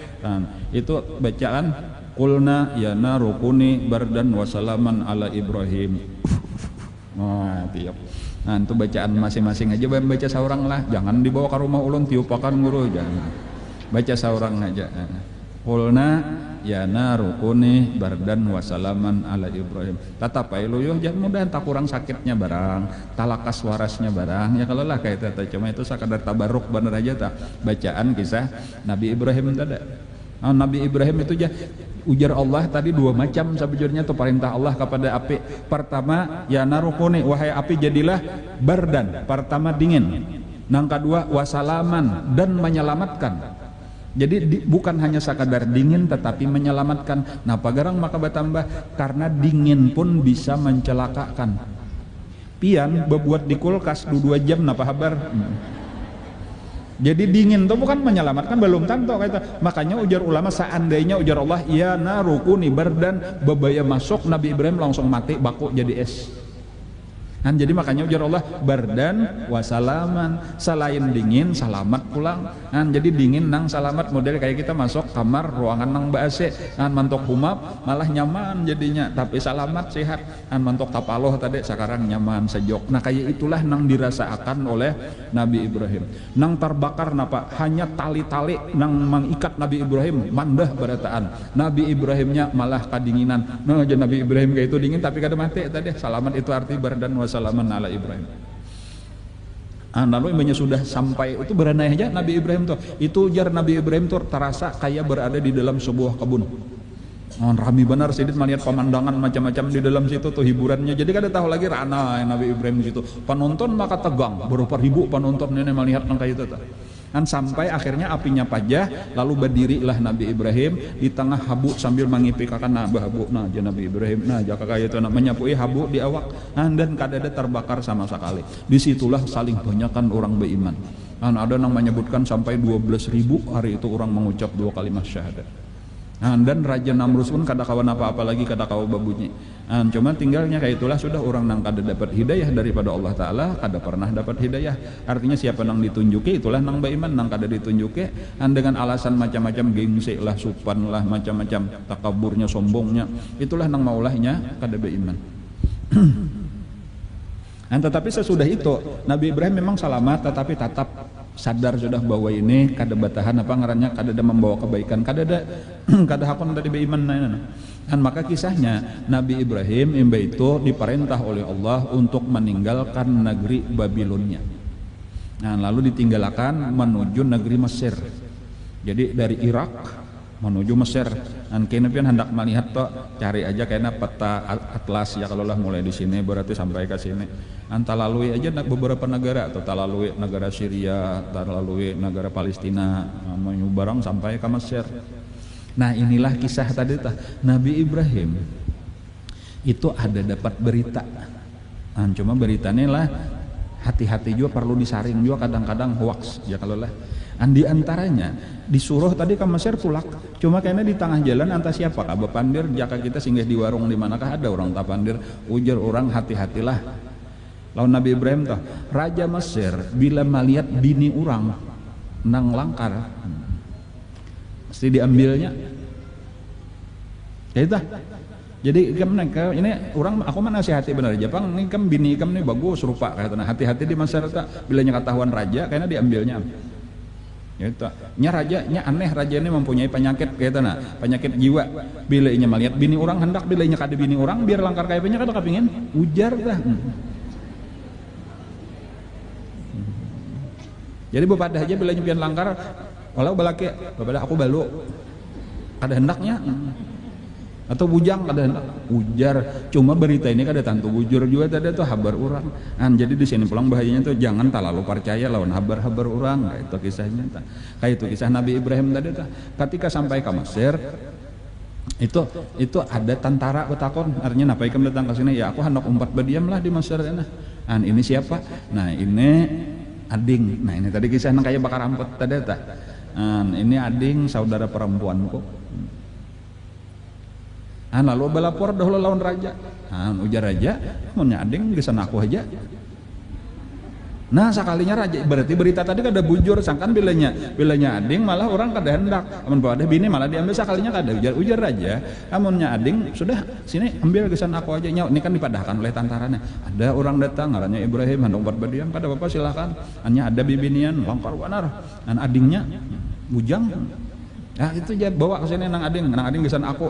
Itu bacaan Qulna ya naru kuni bardan wasalaman ala Ibrahim. Tiap. Itu bacaan masing-masing aja, baca seorang lah, jangan dibawa ke rumah ulun tiupakan guru, jangan. Baca seorang aja. Qulna ya naru kuni bardan wasalaman ala Ibrahim. Tatapai luyuh jangan mudah tak kurang sakitnya barang, talakas warasnya barang. Ya kalau lah kayak itu cuma itu sekadar tabaruk bener aja tak bacaan kisah Nabi Ibrahim tadi. Nabi Ibrahim itu aja ujar Allah tadi dua macam sebujurnya itu perintah Allah kepada api. Pertama ya narukuni, wahai api jadilah bardan, pertama dingin. Yang kedua wasalaman, dan menyelamatkan. Jadi bukan hanya sekadar dingin tetapi menyelamatkan. Nah pagarang maka bertambah karena dingin pun bisa mencelakakan. Pian berbuat di kulkas 2 jam napa habar. Jadi dingin itu bukan menyelamatkan, belum tentu kata. Makanya ujar ulama seandainya ujar Allah ya narukuni bardan, bebaya masuk Nabi Ibrahim langsung mati baku jadi es. Jadi makanya ujar Allah bardan wasalaman, selain dingin selamat pulang. Jadi dingin nang selamat, model kayak kita masuk kamar ruangan nang AC, mantok humap malah nyaman jadinya, tapi selamat sehat. Mantok tapaloh tadi sekarang nyaman sejok. Nah kayak itulah nang dirasakan oleh Nabi Ibrahim. Nang terbakar napa? Hanya tali-tali nang mengikat Nabi Ibrahim mandah barataan. Nabi Ibrahimnya malah kadinginan. Nah jadi Nabi Ibrahim kayak itu dingin tapi kada mati tadi. Selamat itu arti bardan wasalaman ala Ibrahim. Lalu imannya sudah sampai itu beranai aja Nabi Ibrahim tuh. Itu jar Nabi Ibrahim tuh terasa kayak berada di dalam sebuah kebun. Rami benar Sidit melihat pemandangan macam-macam di dalam situ tuh hiburannya. Jadi kada tahu lagi rana Nabi Ibrahim di situ. Penonton maka tegang, berapa ribu penonton ini melihat nang kayak itu tuh. Sampai akhirnya apinya pajah, lalu berdirilah Nabi Ibrahim di tengah habu sambil mengipikakan habu. Nah, Nabi Ibrahim, nah jaka kayak itu menyapui habu di awak, dan kadada terbakar sama sekali. Disitulah saling banyakkan orang beriman. Ada yang menyebutkan sampai 12.000 hari itu orang mengucap 2 kalimat syahadat. Dan Raja Namrus pun kada kawan apa-apa lagi, kada kawan babunyi. Cuma tinggalnya kayak itulah sudah orang nang kada dapat hidayah daripada Allah Ta'ala, kada pernah dapat hidayah. Artinya siapa nang ditunjuki itulah nang beriman, nang kada ditunjuki dengan alasan macam-macam, gengsi lah, supan lah, macam-macam, takaburnya, sombongnya, itulah nang maulahnya kada beriman. Tetapi sesudah itu Nabi Ibrahim memang selamat, tetapi tetap sadar sudah bahwa ini kada batahan apa ngarannya, kada ada membawa kebaikan, kada ada kada hakon dari beriman. Maka kisahnya Nabi Ibrahim itu diperintah oleh Allah untuk meninggalkan negeri Babilonia. Lalu ditinggalkan menuju negeri Mesir. Jadi dari Irak menuju Mesir. Kena pian hendak melihat toh, cari aja kayaknya peta atlas ya, kalau lah mulai di sini berarti sampai ke sini. Lalui aja beberapa negara, atau lalui negara Syria, lalui negara Palestina, barang sampai ke Mesir. Nah inilah kisah tadi Nabi Ibrahim itu ada dapat berita. Cuma beritanya lah hati-hati juga, perlu disaring juga, kadang-kadang hoax ya kalau lah. Di antaranya disuruh tadi ke Mesir tulak, cuma kayaknya di tengah jalan antah siapa kah bapandir jaka kita singgah di warung di manakah ada orang tapandir, ujar orang hati-hatilah. Lawan Nabi Ibrahim tuh, Raja Mesir bila melihat bini orang nang langkar mesti diambilnya. Ya itu. Jadi ini orang aku mana nasihati benar aja, Bang, ini kan bini kamu ini bagus rupa kayak hati-hati di masyarakat bila ketahuan raja kayaknya diambilnya. Ya itu. Nya aneh, raja ini mempunyai penyakit kayak penyakit jiwa. Bila nya melihat bini orang hendak bila nya kada bini orang biar langkar kayak kada kepingin ujar dah. Jadi bapak aja bila nyupian langkar, walau balaki, bapak aku balu, kada hendaknya, atau bujang kada hendak ujar. Cuma berita ini kada tantu bujur juga tadi tuh habar orang. Jadi di sini pulang bahayanya tuh jangan terlalu percaya lawan habar-habar orang. Itu kisahnya. Kayak itu kisah Nabi Ibrahim tadi tuh. Ketika sampai ke Mesir, itu ada tentara betakon, artinya napa ikam datang ke sini? Ya aku hendak umpat berdiamlah di Mesir. Ini siapa? Nah ini ading. Nah ini tadi kisah nang kayak bakar ampet tadi tak. Ini ading saudara perempuanku. Lalu balapor dahulu lawan raja. Ujar raja, punya ading gesan aku aja. Nah sekalinya raja berarti berita tadi kada bujur, sangkan bilanya ading malah orang kada hendak. Amun bawa ada bini malah diambil, sekalinya kada ujar raja. Amunnya ading sudah sini ambil gesan aku aja. Ini kan dipadahkan oleh tantaranya. Ada orang datang ngarannya Ibrahim hendak buat berdiam, kada apa silakan. Hanya ada bibinian langkar wanar. Adingnya bujang. Nah itu dia bawa ke sini nang ading gesan aku.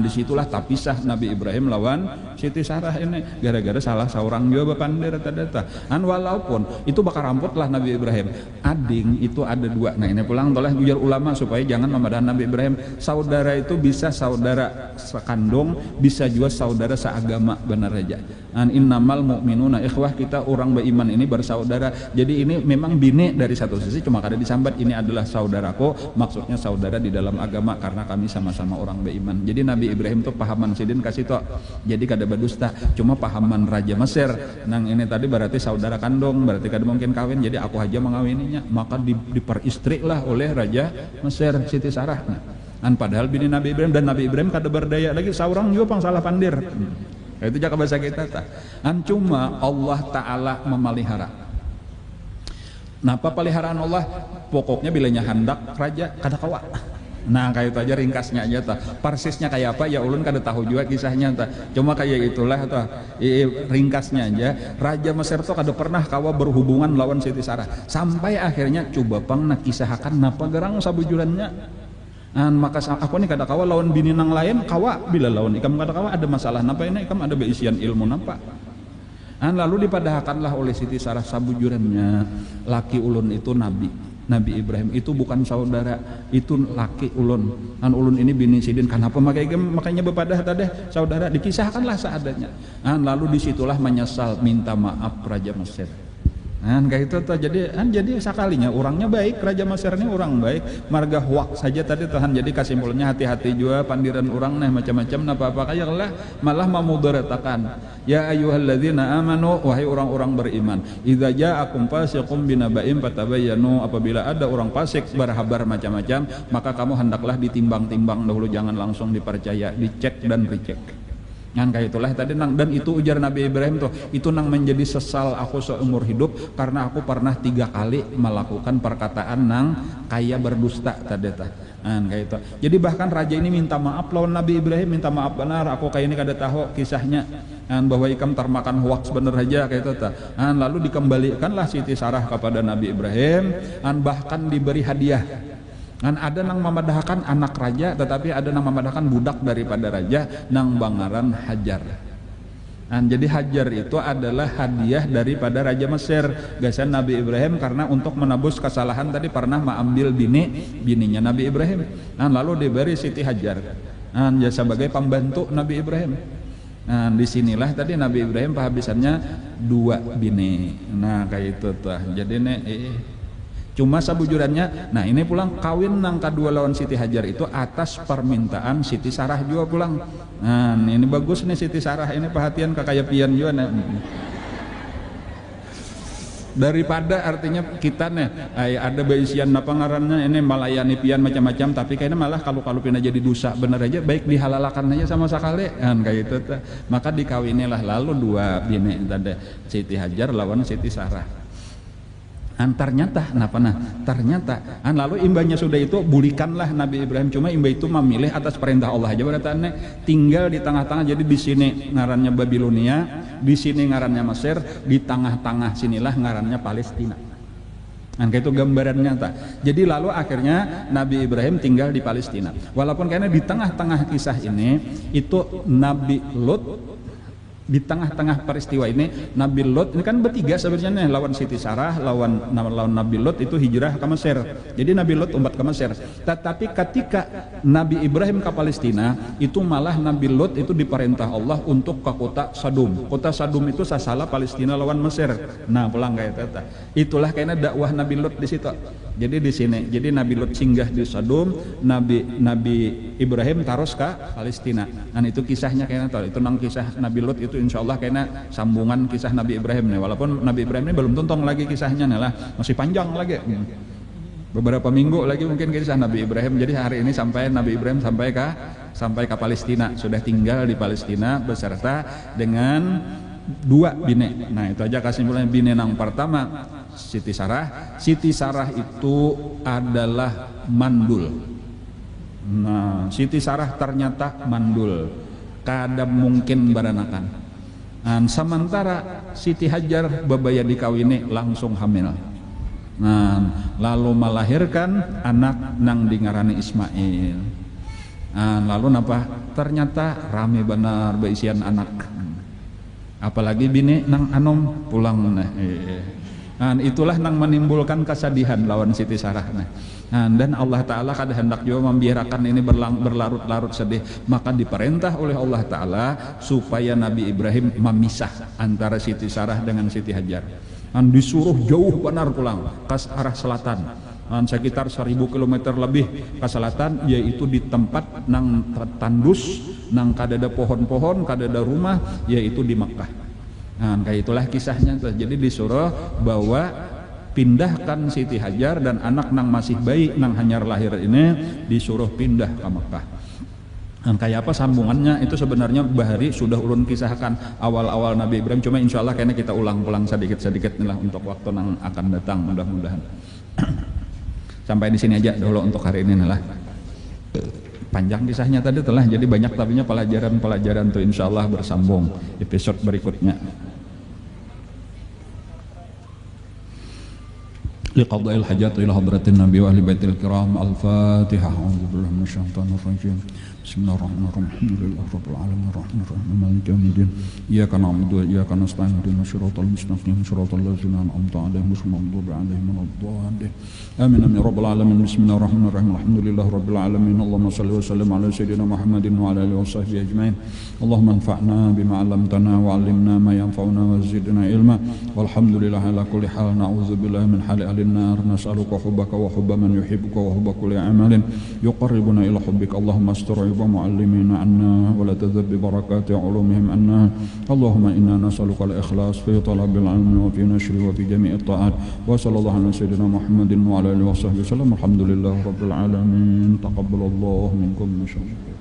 Disitulah tapisah Nabi Ibrahim lawan Siti Sarah ini gara-gara salah seorang juga bapandir data. Walaupun itu bakar ramput lah Nabi Ibrahim. Ading itu ada dua. Nah ini pulang toleh ujar ulama supaya jangan memadahan Nabi Ibrahim. Saudara itu bisa saudara sekandung, bisa juga saudara seagama, benar aja. Innamal mu'minuna ikhwah, kita orang beriman ini bersaudara. Jadi ini memang bini dari satu sisi, cuma kada disambat ini adalah saudaraku, maksudnya saudara di dalam agama karena kami sama-sama orang beriman. Jadi Nabi Ibrahim tuh pahaman sidin kasih tok. Jadi kada berdusta, cuma pahaman Raja Mesir. Nang ini tadi berarti saudara kandung, berarti kada mungkin kawin. Jadi aku aja mengawininya, maka diperistri lah oleh Raja Mesir Siti Sarah. Padahal bini Nabi Ibrahim, dan Nabi Ibrahim kada berdaya lagi, seorang juga pang salah pandir. Itu jaga bahasa kita tah. Cuma Allah Ta'ala memelihara. Napa peliharaan Allah? Pokoknya bilanya hendak raja kada kawa. Nah kayak itu aja ringkasnya aja tah. Persisnya kayak apa ya ulun kada tahu juga kisahnya tah. Cuma kayak itulah tah. Ringkasnya aja. Raja Mesir tuh kada pernah kawa berhubungan lawan Siti Sarah. Sampai akhirnya coba pang nak kisahkan napa gerang sabujurannya. Maka aku nih kada kawa lawan bini nang lain kawa bila lawan ikam kada kawa ada masalah napa ini ikam ada beisian ilmu napa. Lalu dipadahkanlah oleh Siti Sarah sabujurannya laki ulun itu Nabi Ibrahim itu bukan saudara, itu laki ulun. Ulun ini bini sidin. Kenapa makanya bepadah tadi saudara? Dikisahkanlah seadanya. Lalu disitulah menyesal minta maaf Raja Mesir. Kayak itu tuh jadi sekalinya orangnya baik, Raja Mesir ini orang baik, marga huak saja tadi Tuhan. Jadi kesimpulannya hati-hati juga pandiran orang nih macam-macam apa kayak lah malah memudaratakan. Ya ayyuhalladzina amanu, wahai orang-orang beriman, idza ja'akum fasiqun binaba'in fatabayyanu, apabila ada orang fasik berhabar macam-macam maka kamu hendaklah ditimbang-timbang dahulu, jangan langsung dipercaya, dicek dan recheck. Kayak itulah tadi dan itu ujar Nabi Ibrahim tuh, itu menjadi sesal aku seumur hidup karena aku pernah 3 kali melakukan perkataan kayak berdusta tadi tah. Kayak itu. Jadi bahkan raja ini minta maaf lawan Nabi Ibrahim, minta maaf benar aku kayak ini kada tahu kisahnya. Bahwa ikam termakan hoax bener aja kayak itu tah. Lalu dikembalikanlah Siti Sarah kepada Nabi Ibrahim, bahkan diberi hadiah. Ada nang memadahkan anak raja, tetapi ada nang memadahkan budak daripada raja nang bangaran Hajar. Jadi Hajar itu adalah hadiah daripada Raja Mesir gasan Nabi Ibrahim karena untuk menebus kesalahan tadi pernah mengambil bininya Nabi Ibrahim. Lalu diberi Siti Hajar sebagai pembantu Nabi Ibrahim. Disinilah tadi Nabi Ibrahim kehabisannya 2 bini. Kayak itu tuh. Jadi cuma sabujurannya, ini pulang kawin nang kedua lawan Siti Hajar itu atas permintaan Siti Sarah juga pulang. Ini bagus nih Siti Sarah ini perhatian kekayapian juga nih. Daripada artinya kita nih ada beisian apa ngarannya ini melayani pian macam-macam, tapi kayaknya malah kalau pindah jadi dosa bener aja, baik dihalalakan aja sama sekali kayak itu tuh. Maka dikawinilah lalu 2 bini tadi Siti Hajar lawan Siti Sarah. Ternyata lalu imbanya sudah itu bulikanlah Nabi Ibrahim, cuma imba itu memilih atas perintah Allah aja berarti tinggal di tengah-tengah. Jadi di sini ngarannya Babilonia, di sini ngarannya Mesir, di tengah-tengah sinilah ngarannya Palestina. Kayak itu gambarannya tak. Jadi lalu akhirnya Nabi Ibrahim tinggal di Palestina. Walaupun karena di tengah-tengah kisah ini itu Nabi Lut, di tengah-tengah peristiwa ini Nabi Lot ini kan bertiga sebenarnya lawan Siti Sarah, lawan Nabi Lot itu hijrah ke Mesir. Jadi Nabi Lot umbat ke Mesir. Tetapi ketika Nabi Ibrahim ke Palestina itu malah Nabi Lot itu diperintah Allah untuk ke kota Sadum. Kota Sadum itu sasalah Palestina lawan Mesir. Pulang kayak itu. Itulah kayaknya dakwah Nabi Lot di situ. Jadi di sini, jadi Nabi Lot singgah di Sadum, Nabi Ibrahim terus ke Palestina. Itu kisahnya kayaknya tahu. Itu nang kisah Nabi Lot itu insya Allah kayaknya sambungan kisah Nabi Ibrahim nih. Walaupun Nabi Ibrahim ini belum tuntung lagi kisahnya nih lah, masih panjang lagi. Beberapa minggu lagi mungkin kisah Nabi Ibrahim. Jadi hari ini sampai Nabi Ibrahim sampai ke Palestina, sudah tinggal di Palestina beserta dengan 2 bini. Itu aja kesimpulannya. Bini yang pertama Siti Sarah. Siti Sarah itu adalah mandul. Siti Sarah ternyata mandul, kada mungkin baranakan. Sementara Siti Hajar babaya dikawini langsung hamil. Lalu melahirkan anak nang dingarani Ismail. Lalu napa? Ternyata rame benar beisian anak. Apalagi bini nang anom pulang itulah nang menimbulkan kesedihan lawan Siti Sarah. Dan Allah Ta'ala kada hendak juga membiarkan ini berlarut-larut sedih, maka diperintah oleh Allah Ta'ala supaya Nabi Ibrahim memisah antara Siti Sarah dengan Siti Hajar. Disuruh jauh benar pulang ke arah selatan, sekitar 1000 km lebih ke selatan, yaitu di tempat nang tandus, nang kadada pohon-pohon, kadada rumah, yaitu di Makkah. Kayak itulah kisahnya. Jadi disuruh bawa pindahkan Siti Hajar dan anak nang masih bayi nang hanyar lahir ini disuruh pindah ke Mekah. Dan kayak apa sambungannya itu sebenarnya Bahari sudah ulun kisahkan awal-awal Nabi Ibrahim, cuma insya Allah kayaknya kita ulang-ulang sedikit-sedikit nih lah untuk waktu yang akan datang mudah-mudahan. Sampai di sini aja dulu untuk hari ini lah. Panjang kisahnya tadi telah jadi banyak tapinya pelajaran-pelajaran tuh insya Allah bersambung episode berikutnya. Liqada'il hajat ila hadratin nabi wa ahli baitil kiram. Al-Fatihah. A'udzubillahi minasyaitonir rajim. Bismillahirrahmanirrahim. Alhamdulillahi rabbil alamin arrahmanir rahim maliki yaumiddin. Iyyaka na'budu wa iyyaka nasta'in ihdinas siratal mustaqim siratal ladzina an'amta 'alaihim ghairil maghdubi 'alaihim waladdallin. Amin amin rabbil alamin. Bismillahirrahmanirrahim. Alhamdulillahi rabbil alamin. Allahumma shalli wa sallim ala sayyidina Muhammadin wa ala alihi washabbihi ajmain. Allahumma anfa'na bima 'allamtana wa 'allimna ma yanfa'una wa zidna ilma. Walhamdulillahi ala kulli hal. Na'udzubillahi min hali ahli النار. نسألك حبك وحب من يحبك وحب كل عمل يقربنا إلى حبك. اللهم استر عيوب معلمين عنا ولا تذب ببركات علومهم عنا. اللهم إنا نسألك الإخلاص في طلب العلم وفي نشره وفي جميع الطاعات. وصلى الله على سيدنا محمد وعلى آله وصحبه وسلم. الحمد لله رب العالمين. تقبل الله منكم إن شاء الله.